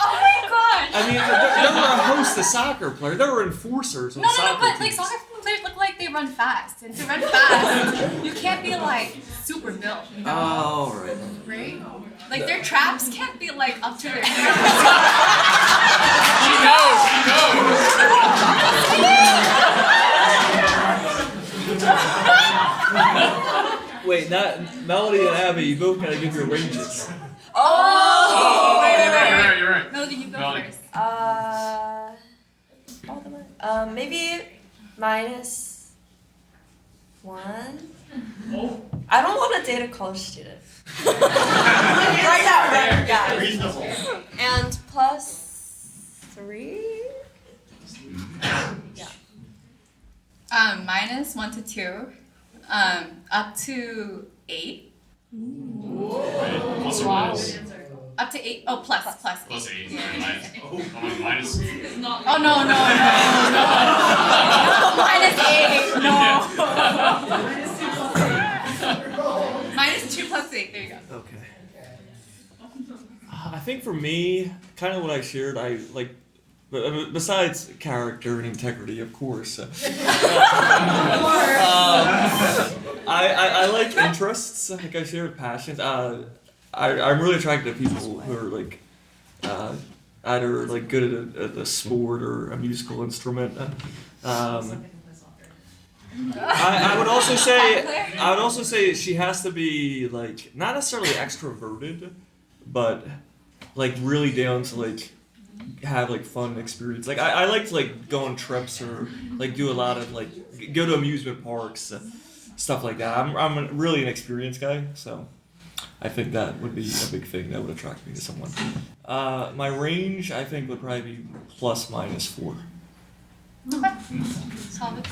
Oh my gosh! I mean, there were a host of soccer players. There were enforcers on No, soccer but like teams. soccer players look like they run fast, and to run fast, you can't be like super built, you know? Oh, all right. Right? Like their traps can't be like up to their She knows! Wait, not Melody and Abby. You both gotta give your ranges. Oh! Wait, You're right. Melody, you go Melody. first. All the way. Maybe -1. I don't want to date a college student. Right now, right? Yeah. Reasonable. And +3. Yeah. -1 to 2, up to 8. Plus or minus? Up to 8. Oh, plus. Plus 8. Minus. Minus. Oh no. -8. No. -2 plus 8. There you go. Okay. I think for me, kind of what I shared, I like, besides character and integrity, of course. I like interests. Like I shared passions. I'm really attracted to people who are like either like good at a sport or a musical instrument. I would also say she has to be like not necessarily extroverted, but like really down to like have like fun experience. Like I like to like go on trips or like do a lot of like go to amusement parks, stuff like that. I'm really an experienced guy, so I think that would be a big thing that would attract me to someone. My range I think would probably be ±4. Okay. Solid.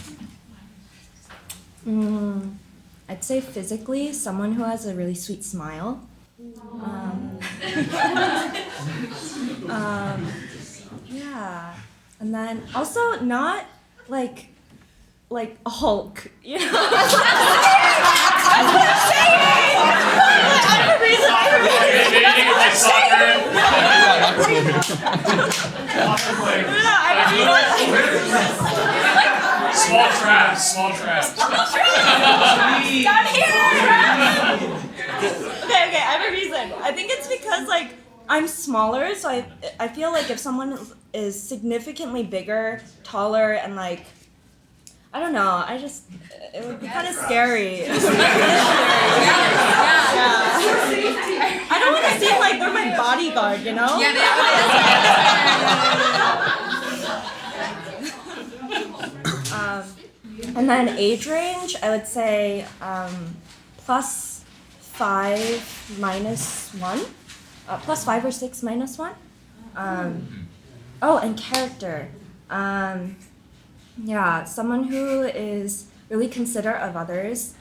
I'd say physically, someone who has a really sweet smile. Yeah, and then also not like a Hulk, you know. That's what I'm saying. Small traps. Down here. Okay, I have a reason. I think it's because like I'm smaller, so I feel like if someone is significantly bigger, taller, and like I don't know. It would be kind of scary. Yeah. I don't want to seem like they're my bodyguard, you know? Yeah, they are. And then age range, I would say +5 -1. +5 or 6 -1. And character. Yeah, someone who is really considerate of others.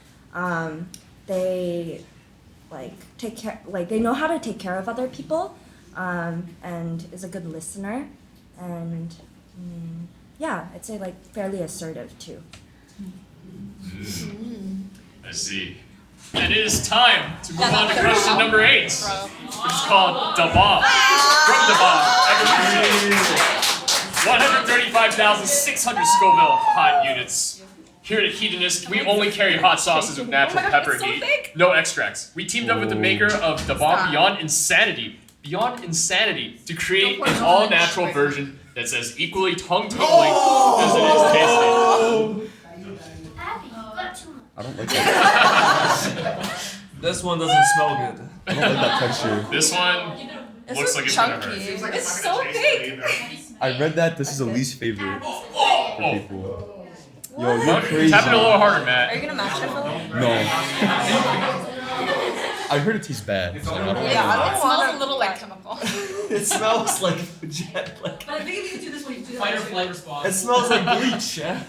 They take care, they know how to take care of other people, and is a good listener, and I'd say fairly assertive too. I see. And it is time to move on to question number 8, which is called the bomb. From the bomb. 135,600 Scoville hot units. Here at Hedonist, we only carry hot sauces with natural pepper heat. No extracts. We teamed up with the maker of the bomb Beyond Insanity, to create an all-natural version that's as equally tongue-tingling as it is tasty. I don't like that. This one doesn't smell good. I don't like that texture. This one looks like it's gonna hurt. It's so big. I read that this is the least favorite for people. Yo, you're crazy. Tap it a little harder, Are Matt. you gonna match it, Philip? No. I heard it tastes bad. So I don't Yeah, I It don't smells want a little like chemical. It smells like jet. But I think if you do this when you do Fight or flight response. It smells like bleach. Yeah.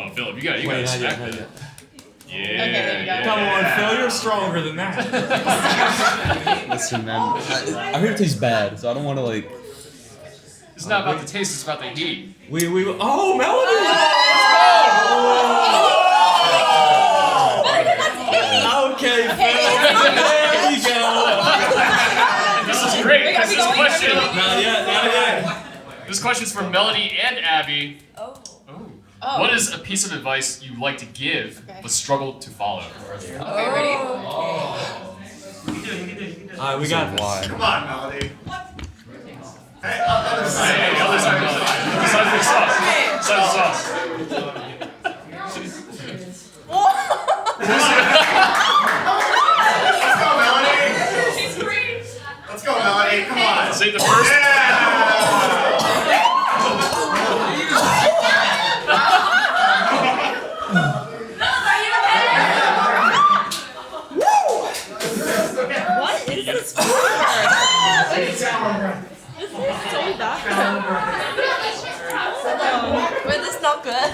Oh, Philip, you gotta Wait, not smack yet, not that. yet. Yeah. Okay, there you go. Come on, Phil, you're stronger than that. Listen, man. I heard it tastes bad, so I don't want to It's not about the taste, it's about the heat. Oh, Melody! Okay, Phil. There we go. This is great, because this question, Not yet, not yet. this question's for Melody and Abby. Oh. Oh. What is a piece of advice you'd like to give, but struggle to follow? Okay, ready? Alright, we got this. why. Come on, Melody. Hey, other side, Melody. Besides the sauce. Besides the sauce. Let's go, Melody. Let's go, Melody. Come on. Say the first. What is this for? This is so bad. Wait, this is not good.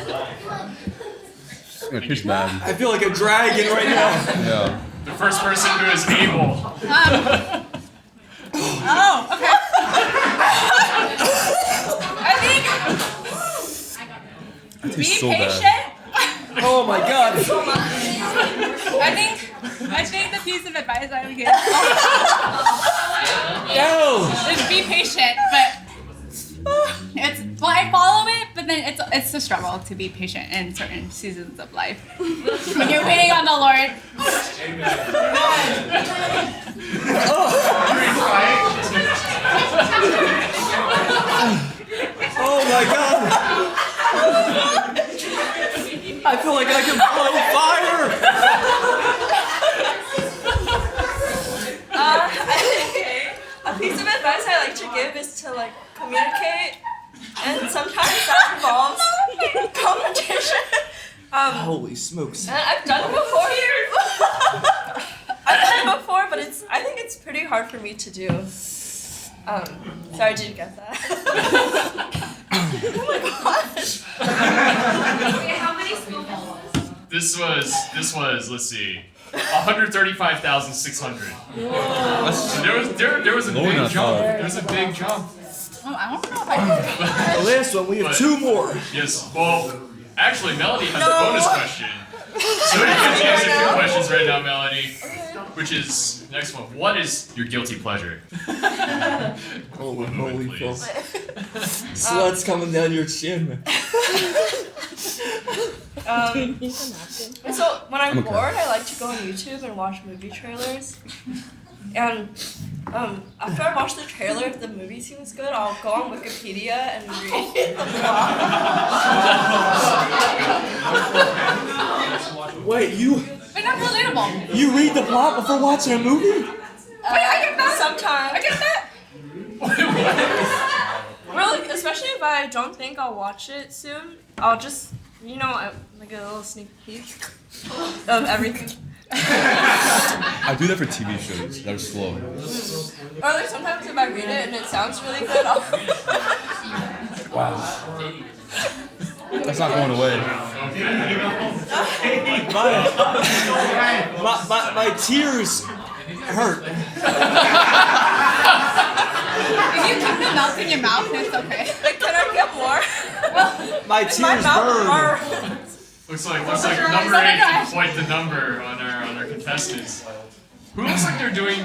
It tastes bad. I feel like a dragon right now. Yeah. The first person who is able. Oh, okay. I think It be tastes so patient. bad. Oh my god. I think the piece of advice I would give Yo! is be patient, but I follow it, but then it's a struggle to be patient in certain seasons of life. When you're waiting on the Lord. Oh my god! I feel like I can blow fire! I think a piece of advice I like to give is to communicate, and sometimes that involves competition. Holy smokes. And I've done it before. But I think it's pretty hard for me to do. Sorry, did you get that? Oh my gosh. How many Scovilles? This was, let's see, 135,600. So there was a Low big enough, jump. huh? There was a big jump. Oh, I don't know if I can. The last one, we have 2 more. Yes, well, actually, Melody has a bonus question. So you get to answer 2 questions right now, Melody. Which is, next one, what is your guilty pleasure? Holy fuck. Slut's coming down your chin. So when I'm Okay. bored, I like to go on YouTube and watch movie trailers. And after I watch the trailer, if the movie seems good, I'll go on Wikipedia and read the plot. Wait, you not relatable. you read the plot before watching a movie? Wait, I get that. Sometimes. I get that. Really, especially if I don't think I'll watch it soon, I'll just, like a little sneak peek of everything. I do that for TV shows that are slow. Or like sometimes if I read it and it sounds really good, I'll... Wow. That's not going away. My tears hurt. If you keep them melt in your mouth, it's okay. Like, can I get more? My tears burn. Looks like number 8 can point the number on our contestants. Who looks like they're doing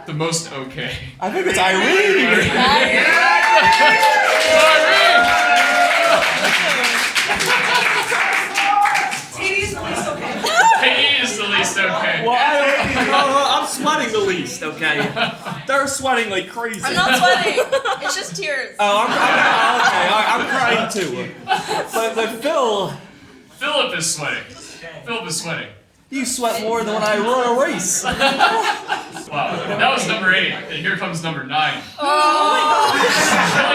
the most okay? I think it's Irene. Katie is the least okay. Well, I'm sweating the least, okay? They're sweating like crazy. I'm not sweating. It's just tears. Oh, I'm crying too. But Philip is sweating. Philip is sweating. you sweat more than when I run a race. Wow, that was number 8, and here comes number 9. Chili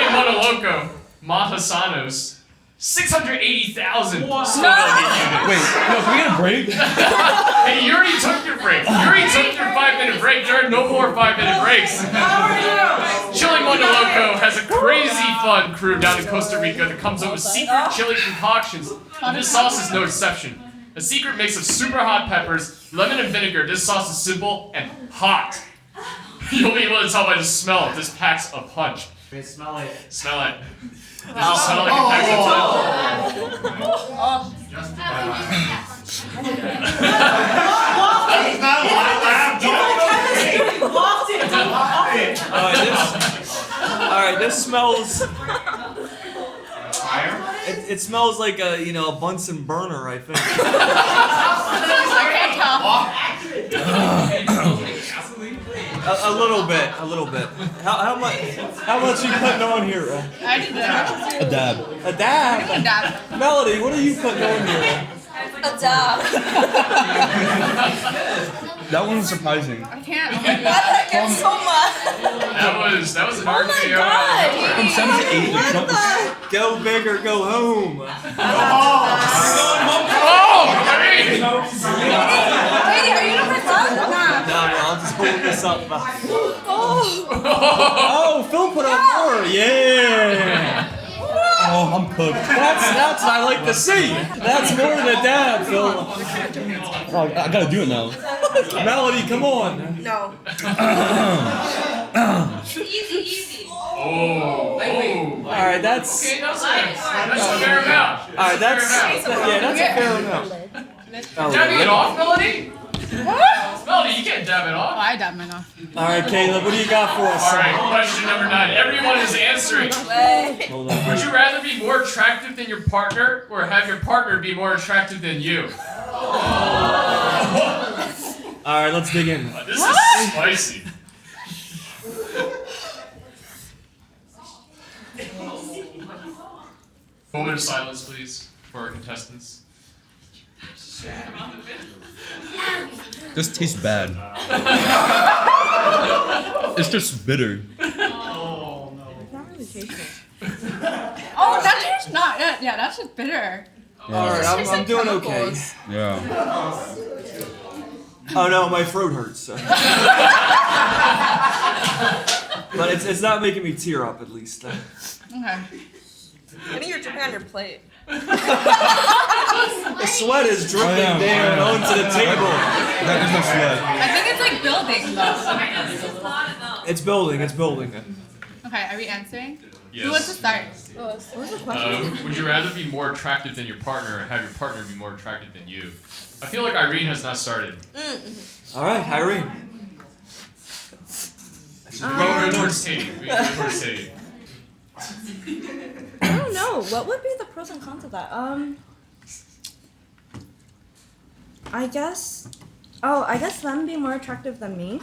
Monoloco, Matasanos, 680,000 Wait, no, can we get a break? Hey, you already took your break. You already took your 5-minute break. There are no more 5-minute breaks. Chili Monoloco has a crazy fun crew down in Costa Rica that comes up with secret chili concoctions. And this sauce is no exception. A secret mix of super hot peppers, lemon and vinegar. This sauce is simple and hot. You'll be able to tell by the smell if this packs a punch. Smell it. Smell it. Does it smell like it packs a Alright, this smells. It smells like a Bunsen burner, I think. A little bit. How much you putting on here? I did that. A dab. A dab. You can dab. Melody, what are you putting on here? A dab. That one's surprising. I can't. Why did I get so much? That was an RKO. From 7 to 8, the jump was... Go big or go home. Oh, Katie! Katie, are you number 7? No, I'll just hold this up. Oh, Phil put on more. Yeah. Oh, I'm cooked. That's what I like to see. That's more than a dab, Phil. Oh, I gotta do it now. Melody, come on. No. Easy. Oh. Alright, that's. Okay, that's a fair amount. Alright, that's a fair amount. Dabbing it off, Melody? Melody, you can't dab it Oh, off. I dabbed mine off. Alright, Caleb, what do you got for us? Alright, question number 9. Everyone is answering. Hold on. Would you rather be more attractive than your partner or have your partner be more attractive than you? Alright, let's dig in. This is spicy. Moment of silence, please, for our contestants. This tastes bad. It's just bitter. Oh, that tastes not. Yeah, that's just bitter. Alright, I'm doing okay. Yeah. Oh no, my throat hurts. But it's not making me tear up, at least. Okay. I think you're dripping on your plate. The sweat is dripping down onto the table. That is my sweat. I think it's like building though. It's building. Okay, are we answering? Yes. Who wants to start? Would you rather be more attractive than your partner or have your partner be more attractive than you? I feel like Irene has not started. Alright, Irene. Go towards Katie. We go towards Katie. I don't know. What would be the pros and cons of that? I guess them being more attractive than me.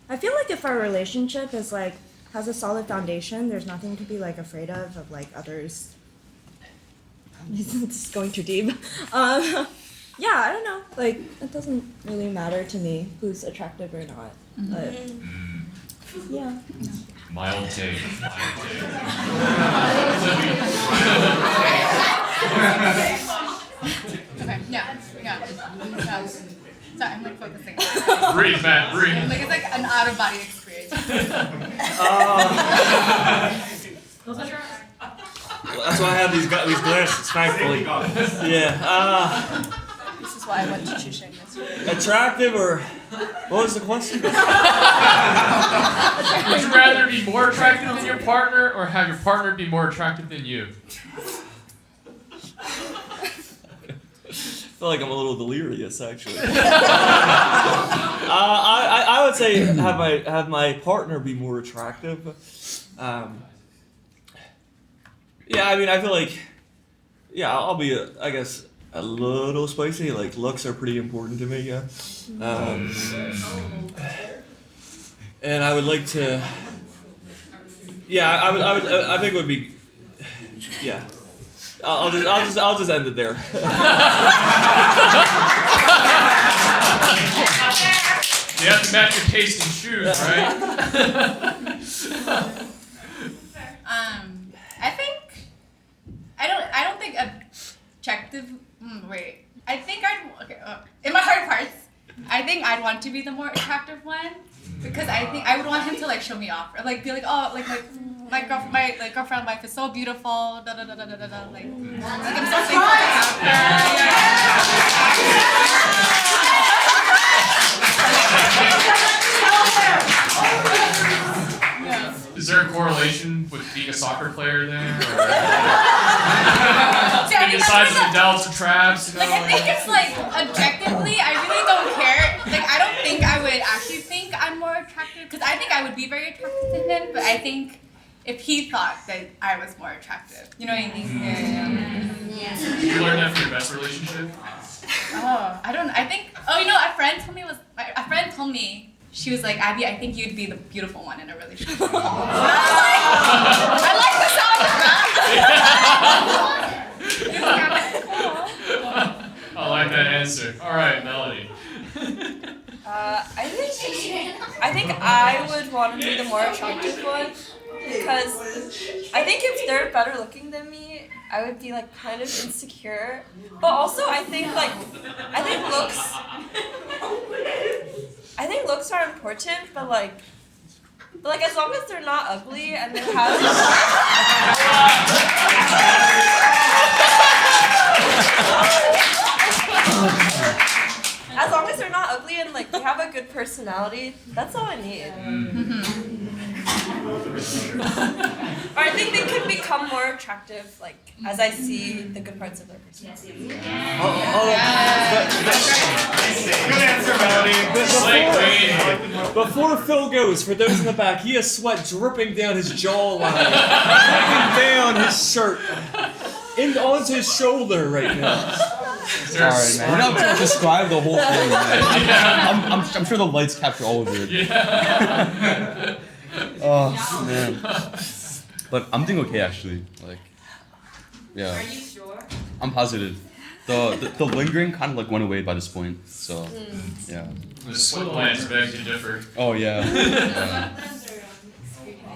I feel like if our relationship is like has a solid foundation, there's nothing to be like afraid of like others. This is going too deep. yeah, I don't know. Like, it doesn't really matter to me who's attractive or not. But yeah. Mild take. Okay, yeah. Sorry, I'm like focusing. Breathe, Matt, breathe. Like it's like an out of body experience. That's why I have these glasses, thankfully. Yeah. This is why I went to Chusheng this year. Attractive or what was the question? Would you rather be more attractive than your partner or have your partner be more attractive than you? I feel like I'm a little delirious, actually. I would say have my partner be more attractive. Yeah, I mean, I feel like, yeah, I'll be, I guess, a little spicy. Like, looks are pretty important to me, yeah. And I would like to, yeah, I think it would be, yeah. I'll just end it there. You have to match your taste in shoes, right? I don't think objective. Wait. I think in my heart of hearts, I think I'd want to be the more attractive one because I think I would want him to like show me off or like be like, oh, like my girlfriend wife is so beautiful. Da da da da da da. Like I'm so thankful to have her. Is there a correlation with being a soccer player there? Being the size of the Dallas or Traps? Like I think it's like objectively, I really don't care. Like I don't think I would actually think I'm more attractive because I think I would be very attracted to him, but I think if he thought that I was more attractive, you know what I mean? Yeah. Did you learn that from your best relationship? Oh, I don't. I think. Oh, you know, a friend told me. She was like, Abby, I think you'd be the beautiful one in a relationship. I like the sound of that. I like that answer. All right, Melody. I think I would want to be the more attractive one because I think if they're better looking than me, I would be like kind of insecure. But also I think looks are important, but like as long as they're not ugly and they have as long as they're not ugly and like they have a good personality, that's all I need. Or I think they could become more attractive, like as I see the good parts of their personality. Good answer, Melody. Before Phil goes, for those in the back, he has sweat dripping down his jawline, dripping down his shirt, onto his shoulder right now. Sorry, man. You're not going to describe the whole thing, man. I'm sure the lights capture all of it. Yeah. Oh, man. But I'm doing okay, actually. Like, yeah. Are you sure? I'm positive. The lingering kind of like went away by this point, so, yeah. The split lines beg to differ. Oh, yeah.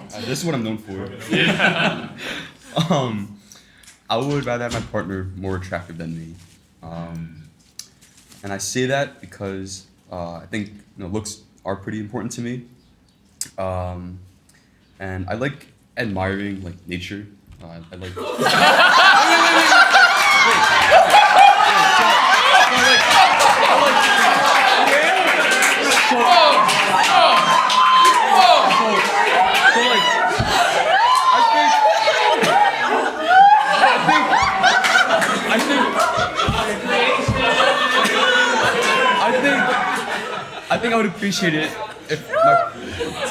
This is what I'm known for. Yeah. I would rather have my partner more attractive than me. And I say that because I think looks are pretty important to me. And I like admiring like nature. I like. I think I would appreciate it if my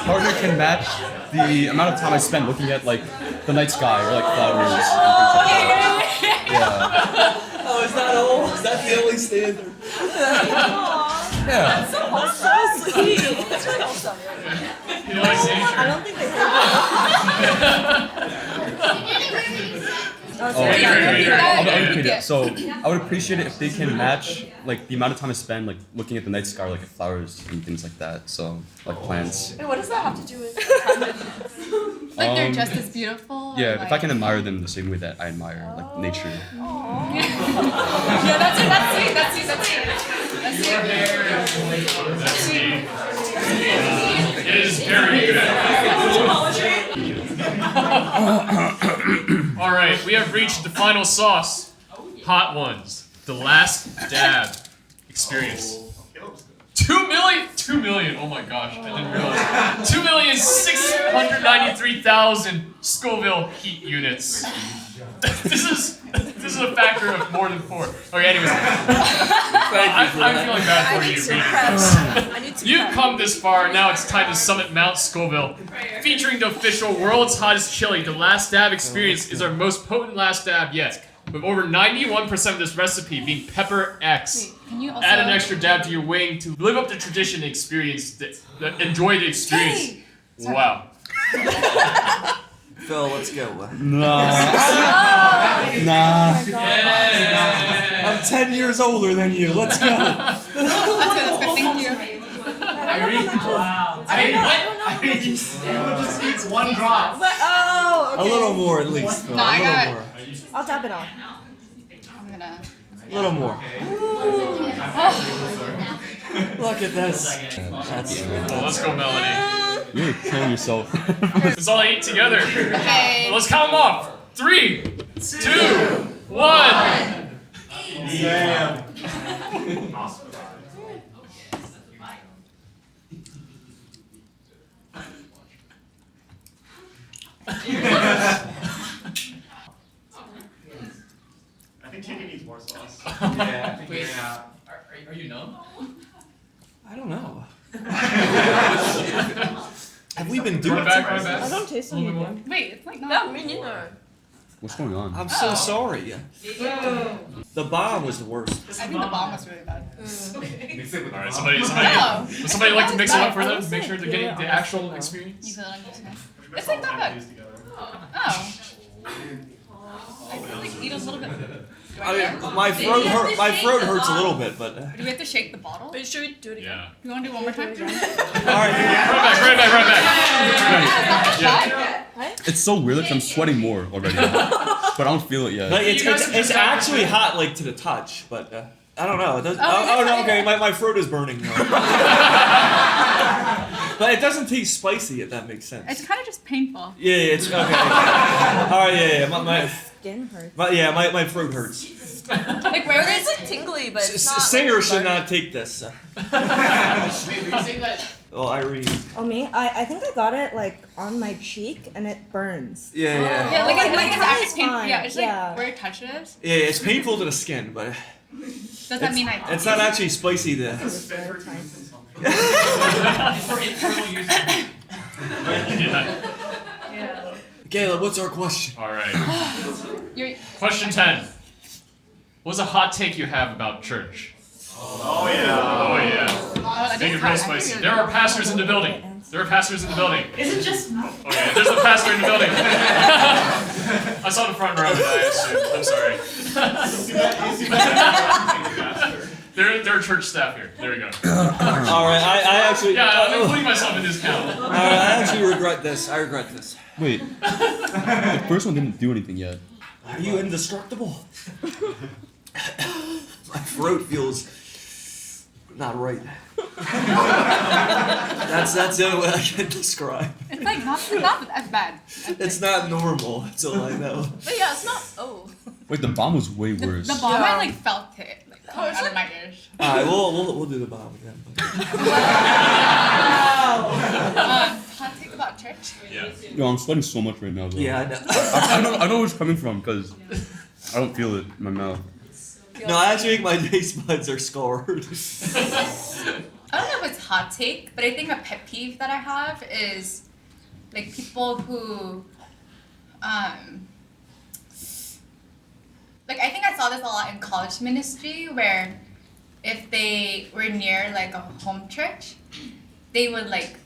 partner can match the amount of time I spend looking at like the night sky or like flowers and things like that. Yeah. Oh, is that all? Is that the only standard? Yeah. That's so sweet. That's really awesome. He likes nature. I don't think they heard Oh, yeah. I'll be appreciate Yeah. it. So I would appreciate it if they can match like the amount of time I spend like looking at the night sky, like at flowers and things like that. So like plants. Wait, what does that have to do with? Like they're Um, just as beautiful. or, Yeah, like... if I can admire them the same way that I admire like nature. Yeah, that's it. That's sweet. That's sweet. That's sweet. That's sweet. It is very good. All right, we have reached the final sauce. Hot ones. The last dab experience. 2 million? 2 million. Oh my gosh, I didn't realize. 2,693,000 Scoville heat units. This is a factor of more than 4. Okay, anyways. I'm feeling bad for you. You've come this far, now it's time to summit Mount Scoville. Featuring the official world's hottest chili, the last dab experience is our most potent last dab yet. With over 91% of this recipe being pepper X. Wait, can you also... Add an extra dab to your wing to live up to tradition and experience enjoy the experience. Sorry. Wow. Phil, let's go. Nah. I'm 10 years older than you. Let's go. That's good. Thank you. Wow. It just needs one drop. Oh, A little more at least, Phil. No, I A got- little more. I'll tap it on. I'm gonna... A little more. Look at this. That's Well, let's go, Melanie. You're killing yourself. Let's all eat together. Okay. Let's count them off. 3, 2, 1. Damn. I think chicken needs more sauce. Yeah, I think Wait, are you numb? I don't know. Have we been doing Run back, it? run back. I don't taste A little bit more. anything. Wait, it's like Yeah, not... me neither. What's going on? I'm so sorry. The bomb was the worst. I think the bomb was really bad. Alright, somebody No. would somebody like to mix it up for I them? was Make sure they're like, getting yeah, the actual experience? You feel like it's like not bad. Oh. I feel like eat a little bit. I mean, my throat hurt. My throat hurts a little bit, but. Do we have to shake the bottle? Wait, should we do it again? Yeah. You want to do one more time? All right. Right back. It's so weird because I'm sweating more already, but I don't feel it yet. Like, You guys are it's just actually hot, like to the touch, but I don't know. It doesn't. Oh, Oh, no, yeah. okay. My throat is burning now. But it doesn't taste spicy, if that makes sense. It's kind of just painful. Yeah, it's okay. All right, yeah. My Skin hurts. my throat hurts. Like where It's is like tingly, but it's not. Singers should like, not take this. that. Well, Irene. Oh, me? I think I got it like on my cheek and it burns. Yeah. Yeah, like, Oh, it's my it's tongue actually is painful. fine. Yeah, it's Yeah. like where it touches. Yeah, it's painful to the skin, but Does that mean I? it's not actually spicy to. For internal use. Yeah. Caleb, what's our question? Alright. You're, Question 10. What's a hot take you have about church? Oh yeah. Oh yeah. I Make it think real I spicy. think There are pastors in the building. There are pastors in the building. Is it just me? Okay, there's a pastor in the building. I saw the front row and I assumed. I'm sorry. There are church staff here. There we go. All right, I actually. Yeah, I'm including myself in this count. All right, I actually regret this. I regret this. Wait, the first one didn't do anything yet. Are you indestructible? My throat feels not right. That's the only way I can describe. it's like not as bad. It's not normal. That's all I know. But yeah, it's not. Oh. Wait, the bomb was way The worse. bomb, Yeah. I like felt it like coming out of my ears. All right, we'll do the bomb again. Hot take about church. Yeah. Yo, I'm sweating so much right now. Though. Yeah, I know. I know where it's coming from because I don't feel it in my mouth. No, I actually think my taste buds are scarred. I don't know if it's hot take, but I think a pet peeve that I have is like people who like I think I saw this a lot in college ministry where if they were near like a home church, they would like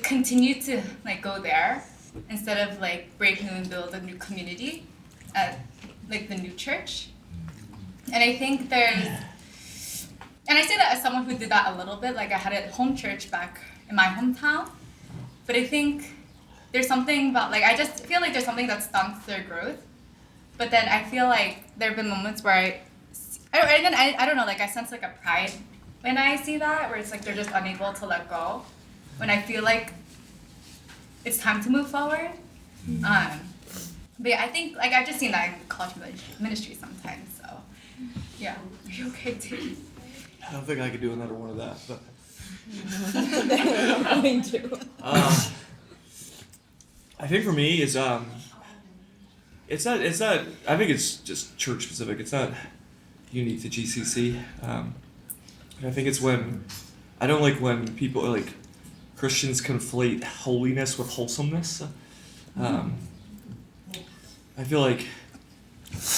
continue to like go there instead of like break new and build a new community at like the new church. And I think there's, and I say that as someone who did that a little bit, like I had a home church back in my hometown, but I think there's something about, like, I just feel like there's something that stunts their growth. But then I feel like there have been moments where I don't know, like I sense like a pride when I see that, where it's like they're just unable to let go. When I feel like it's time to move forward. But yeah, I think like I've just seen that in college ministry sometimes. So yeah, are you okay too? I don't think I could do another one of that, but. I'm going to. I think for me is it's not I think it's just church specific. It's not unique to GCC. And I think it's when I don't like when people like Christians conflate holiness with wholesomeness. I feel like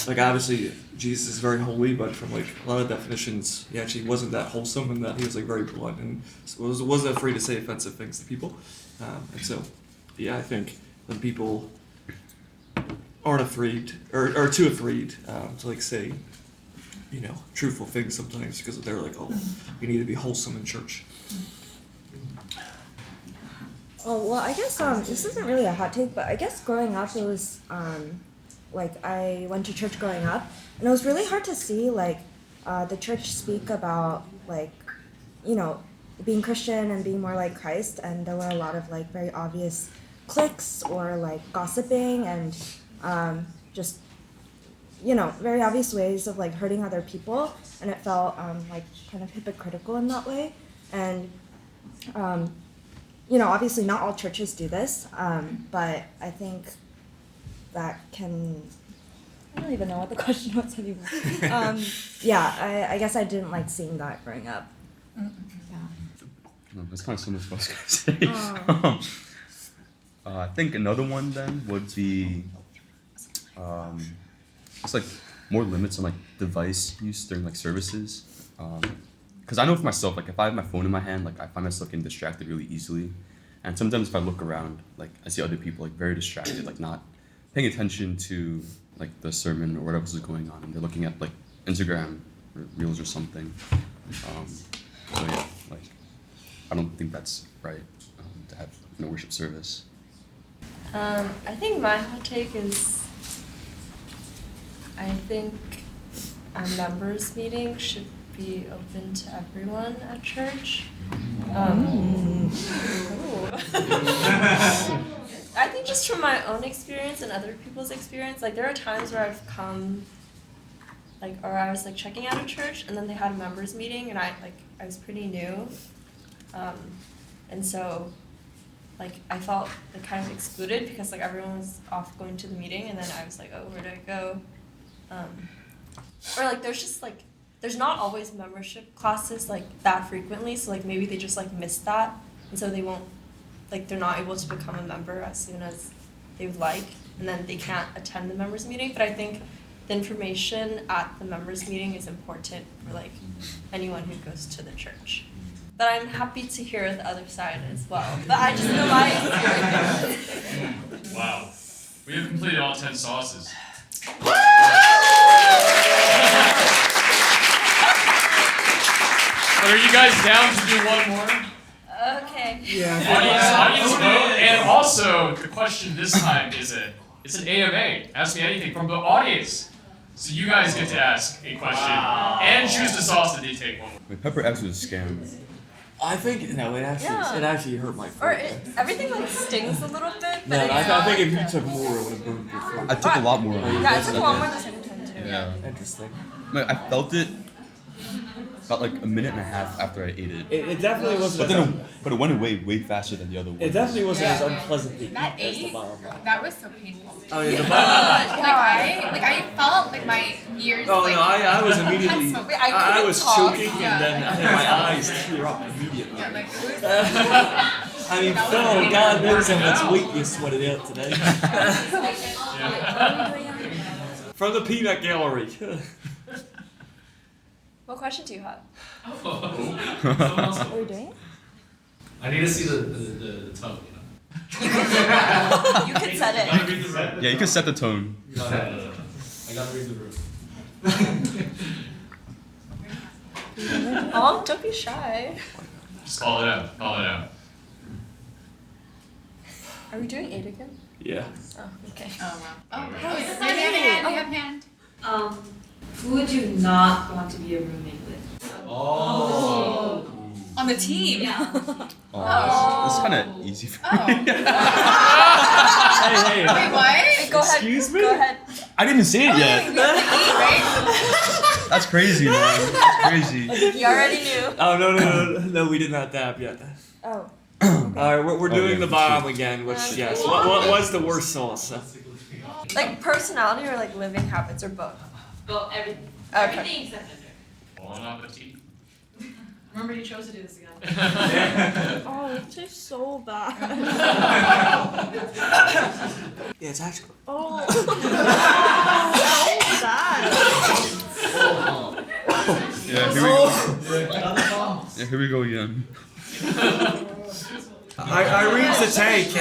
obviously Jesus is very holy, but from like a lot of definitions, he actually wasn't that wholesome, and that he was like very blunt and wasn't afraid to say offensive things to people. And so, yeah, I think when people aren't afraid or too afraid to like say, you know, truthful things sometimes because they're like, oh, you need to be wholesome in church. Oh, well, I guess this isn't really a hot take, but I guess growing up it was like I went to church growing up, and it was really hard to see like the church speak about like, you know, being Christian and being more like Christ, and there were a lot of like very obvious cliques or like gossiping and just, you know, very obvious ways of like hurting other people, and it felt like kind of hypocritical in that way. And you know, obviously not all churches do this, but I think that can, I don't even know what the question was anymore. Yeah, I guess I didn't like seeing that growing up. Yeah. No, that's kind of similar to what I was going to say. I think another one then would be just like more limits on like device use during like services. Because I know for myself, like if I have my phone in my hand, like I find myself getting distracted really easily. And sometimes if I look around, like I see other people like very distracted, like not paying attention to like the sermon or whatever is going on, and they're looking at like Instagram or Reels or something. So yeah, like I don't think that's right to have a worship service. I think my hot take is I think a members meeting should be open to everyone at church. I think just from my own experience and other people's experience, like there are times where I've come, like, or I was like checking out a church and then they had a members meeting and I was pretty new, and so like I felt like kind of excluded because like everyone was off going to the meeting and then I was like, oh, where do I go? Or like there's not always membership classes like that frequently, so like maybe they just like missed that, and so they won't, like they're not able to become a member as soon as they would like, and then they can't attend the members meeting. But I think the information at the members meeting is important for like anyone who goes to the church. But I'm happy to hear the other side as well. But I just know my experience. Wow. We have completed all 10 sauces. But are you guys down to do one more? Okay. Yeah. Audience vote. And also, the question this time is an AMA. Ask me anything from the audience. So you guys get to ask a question and choose the sauce that they take one. Wait, Pepper X was a scam. I think no, it actually hurt my Or throat. everything like stings a little bit. But No, it's I not think if like you took more, it would have burned your throat. I took a lot more. Yeah, I took a lot more the second time too. Yeah. Interesting. Like, I felt it about like a minute and a half after I ate it. It definitely wasn't. But it went away way faster than the other one. It definitely wasn't as unpleasant to eat That as the ate, bottom line. that was so painful. Oh yeah, the Like bottom. I felt like my ears. Oh like, no, I was immediately. smoke. Wait, I I couldn't was talk. choking Yeah. and then my eyes tear up immediately. Yeah, like it was. I mean, Phil, God knows how much weight you sweated out today. From the peanut gallery. What question do you have? What are we doing? I need to see the tone, you know. You can set it. Gotta read the room. Yeah, you can set the tone. No. I gotta read the room. Oh, don't be shy. Just call it out. Call it out. Are we doing 8 again? Yeah. Oh, okay. Oh wow. Oh, Okay. we have hand. We have hand. Who would you not want to be a roommate with? Oh. On the team. Yeah. That's kind of easy for Oh. me. Hey. Wait, what? Go ahead. Excuse me? Go ahead. I didn't even say it yet. Right? That's crazy, man. That's crazy. You already knew. Oh no, we did not dab yet. Oh. Alright, we're doing yeah, the bomb again, which yes. What was the worst sauce? Like personality or like living habits or both? Well, everything. Okay. Everything except gender. Bon appetit. Remember, you chose to do this again. Oh, it tastes so bad. Yeah, it's actually. Oh. So bad. Yeah, here we go. Yeah, here we go again. Irene's the tank.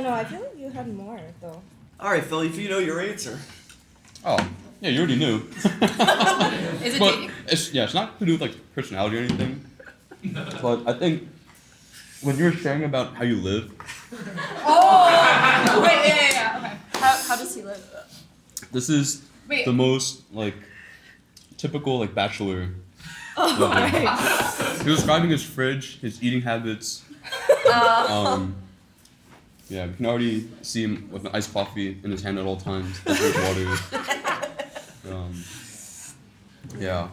No, I feel like you had more though. Alright, Phil, if you know your answer. Oh, yeah, you already knew. Is it But dating? it's not to do with like personality or anything. But I think when you're sharing about how you live, Oh. Wait, yeah. Okay. How does he live? this is Wait. the most like typical like bachelor. Oh, living. He was describing his fridge, his eating habits. Yeah, we can already see him with an iced coffee in his hand at all times. Drink water. Yeah.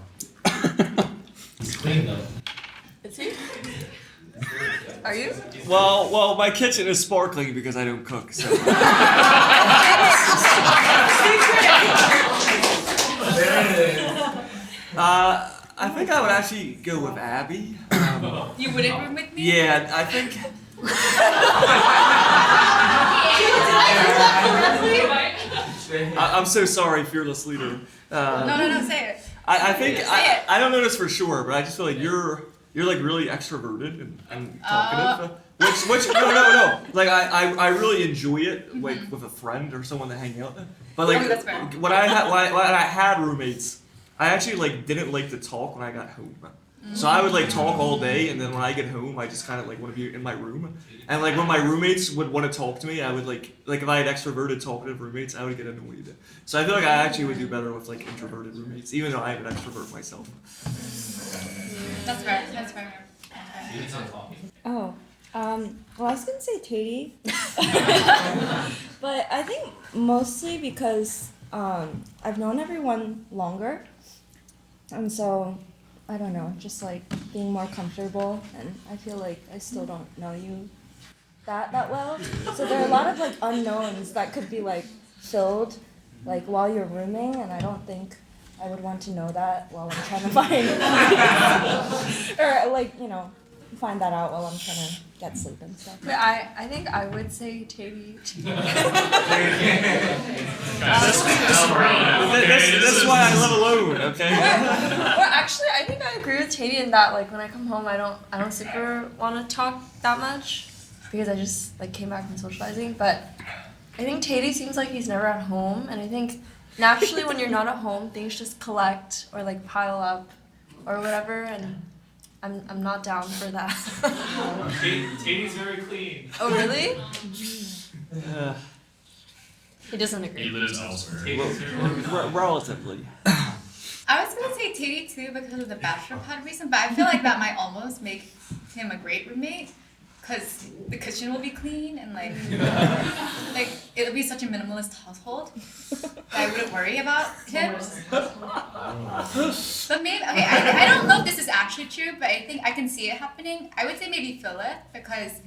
It's clean though. Is he? Are you? Well, my kitchen is sparkling because I don't cook. So. I think I would actually go with Abby. You wouldn't room with me? Yeah, I think. I'm so sorry, fearless leader. No, say it. I think Say it. I don't know this for sure, but I just feel like you're like really extroverted and talkative. Which no. Like I really enjoy it like with a friend or someone to hang out with. But like that's fair. when I had roommates, I actually like didn't like to talk when I got home. So I would like talk all day, and then when I get home, I just kind of like want to be in my room. And like when my roommates would want to talk to me, I would like if I had extroverted talkative roommates, I would get annoyed. So I feel like I actually would do better with like introverted roommates, even though I am an extrovert myself. That's fair. That's fair. Oh. Well, I was gonna say Katie, but I think mostly because I've known everyone longer, and so I don't know, just like being more comfortable, and I feel like I still don't know you that well. So there are a lot of like unknowns that could be like filled like while you're rooming, and I don't think I would want to know that while I'm trying to find or like, find that out while I'm trying to get sleep and stuff. But I think I would say Katie. That's why I live alone, okay? Well, actually, I think I agree with Tati in that like when I come home, I don't super want to talk that much because I just like came back from socializing. But I think Tati seems like he's never at home, and I think naturally when you're not at home, things just collect or like pile up or whatever, and I'm not down for that. Tati's very clean. Oh really? He doesn't He agree. lives elsewhere. Relatively. I was gonna say Katie too because of the bachelor pad reason, but I feel like that might almost make him a great roommate because the kitchen will be clean and like it'll be such a minimalist household that I wouldn't worry about him. But maybe I don't know if this is actually true, but I think I can see it happening. I would say maybe Philip because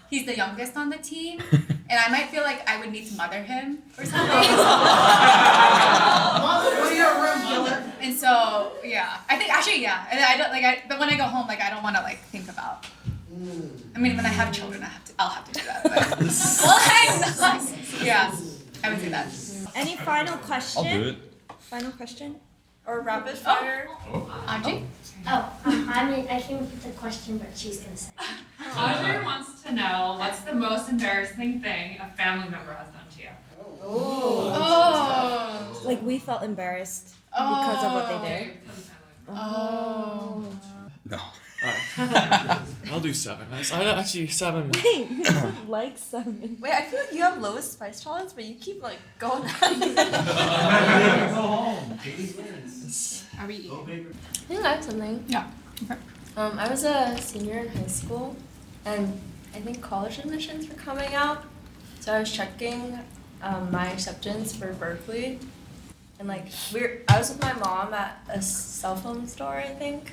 he's the youngest on the team, and I might feel like I would need to mother him or something. And so yeah, I think actually yeah, and I don't but when I go home, like I don't want to like think about. I mean, when I have children, I'll have to do that. But well, I'm not. Yeah, I would say that. Any final question? I'll do it. Final question? Or rapid fire. Anji? I came up with a question, but she's gonna say. Audrey wants to know what's the most embarrassing thing a family member has done to you? Oh. Like we felt embarrassed because of what they did. Oh. No. Alright. I'll do 7. Actually, 7. Wait, like 7. Wait, I feel like you have lowest spice tolerance, but you keep like going at it. Go home. Katie's wins. Are we? I think I have something. Yeah. I was a senior in high school, and I think college admissions were coming out, so I was checking my acceptance for Berkeley, and like I was with my mom at a cell phone store, I think,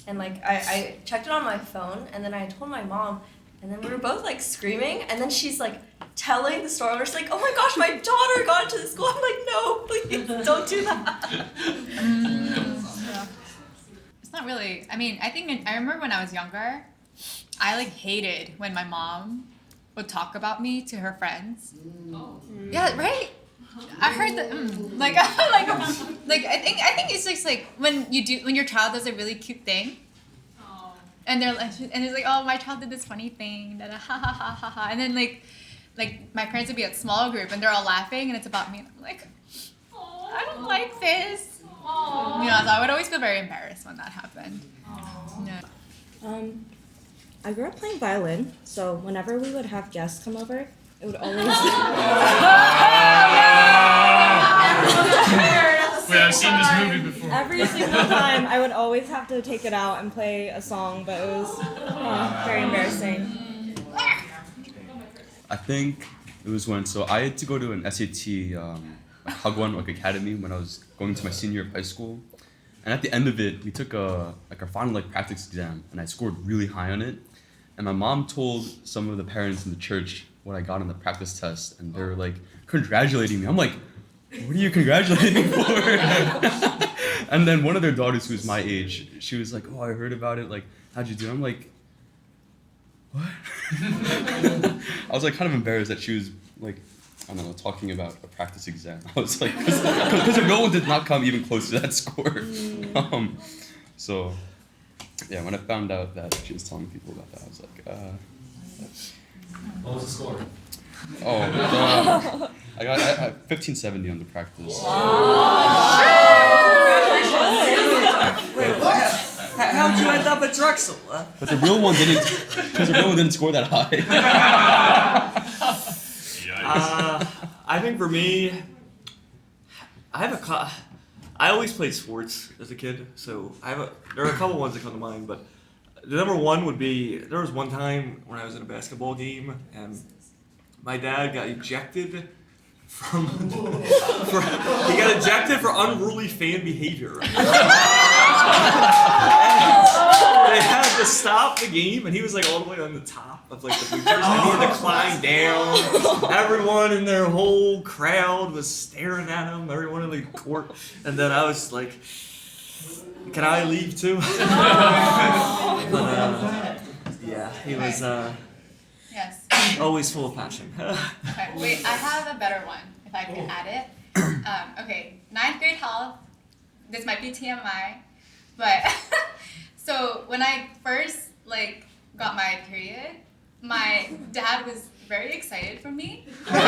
and like I checked it on my phone, and then I told my mom, and then we were both like screaming, and then she's like telling the store owners like, oh my gosh, my daughter got into the school. I'm like, no, please don't do that. It's not really. I mean, I remember when I was younger, I like hated when my mom would talk about me to her friends. Yeah, right. I heard that. Like I think it's just like when your child does a really cute thing. And it's like, oh, my child did this funny thing, ha ha ha ha ha, and then like my parents would be at small group and they're all laughing and it's about me and I'm like, oh, I don't like this. Aww. You know, so I would always feel very embarrassed when that happened. Yeah. I grew up playing violin, so whenever we would have guests come over, it would always. Wait, I've seen this movie before. Every single time, I would always have to take it out and play a song, but it was very embarrassing. I think it was so I had to go to an SAT Hagwon academy when I was going to my senior year of high school, and at the end of it we took our final practice exam, and I scored really high on it, and my mom told some of the parents in the church what I got on the practice test, and they were like congratulating me. I'm like, what are you congratulating me for? And then one of their daughters who was my age, she was like, oh, I heard about it, like, how'd you do? I'm like, what? I was like kind of embarrassed that she was like, I don't know, talking about a practice exam. I was like, because no one did not come even close to that score. So yeah, when I found out that she was telling people about that, I was like, What was the score? Oh, I got 1570 on the practice. How'd you end up at Drexel? But the real one didn't score that high. I think for me, I always played sports as a kid, so there are a couple ones that come to mind, but the number one would be, there was one time when I was in a basketball game and my dad got ejected for unruly fan behavior. They had to stop the game, and he was like all the way on the top of like the bleachers, and he had to climb down. Everyone in their whole crowd was staring at him. Everyone in the court, and then I was like, "Can I leave too?" But yeah, he was Yes. always full of passion. Okay, wait, I have a better one, if I can add it. Okay, 9th grade health. This might be TMI, but so when I first got my period, my dad was very excited for me. Because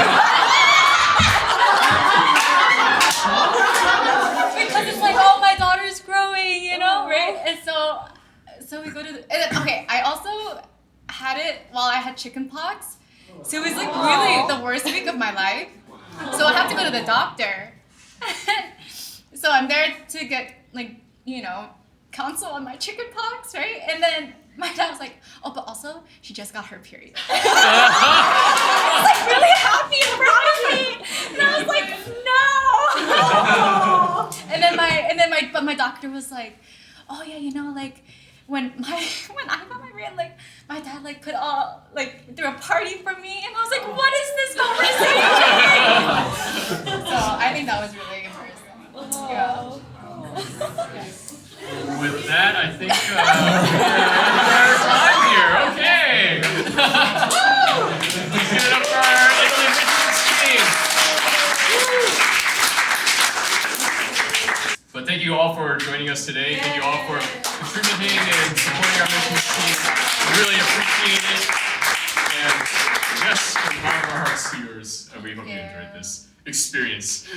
it's like, oh, my daughter's growing, you know, right? And so we go to okay, I also had it while I had chicken pox. So it was like really the worst week of my life. So I have to go to the doctor. So I'm there to get counsel on my chicken pox, right? And then my dad was like, oh, but also she just got her period. I was like really happy and proud of me. And I was like, no. And then my doctor was like, oh yeah, when I got my period, my dad put all threw a party for me, and I was like, what is this conversation? So I think that was really embarrassing. Yeah. With that, I think we're time here. Okay. Let's give it up for our Italy Richards team. But thank you all for joining us today. Thank you all for contributing and supporting our mission team. We really appreciate it. And yes, from the bottom of our hearts to yours. And we hope you enjoyed this experience.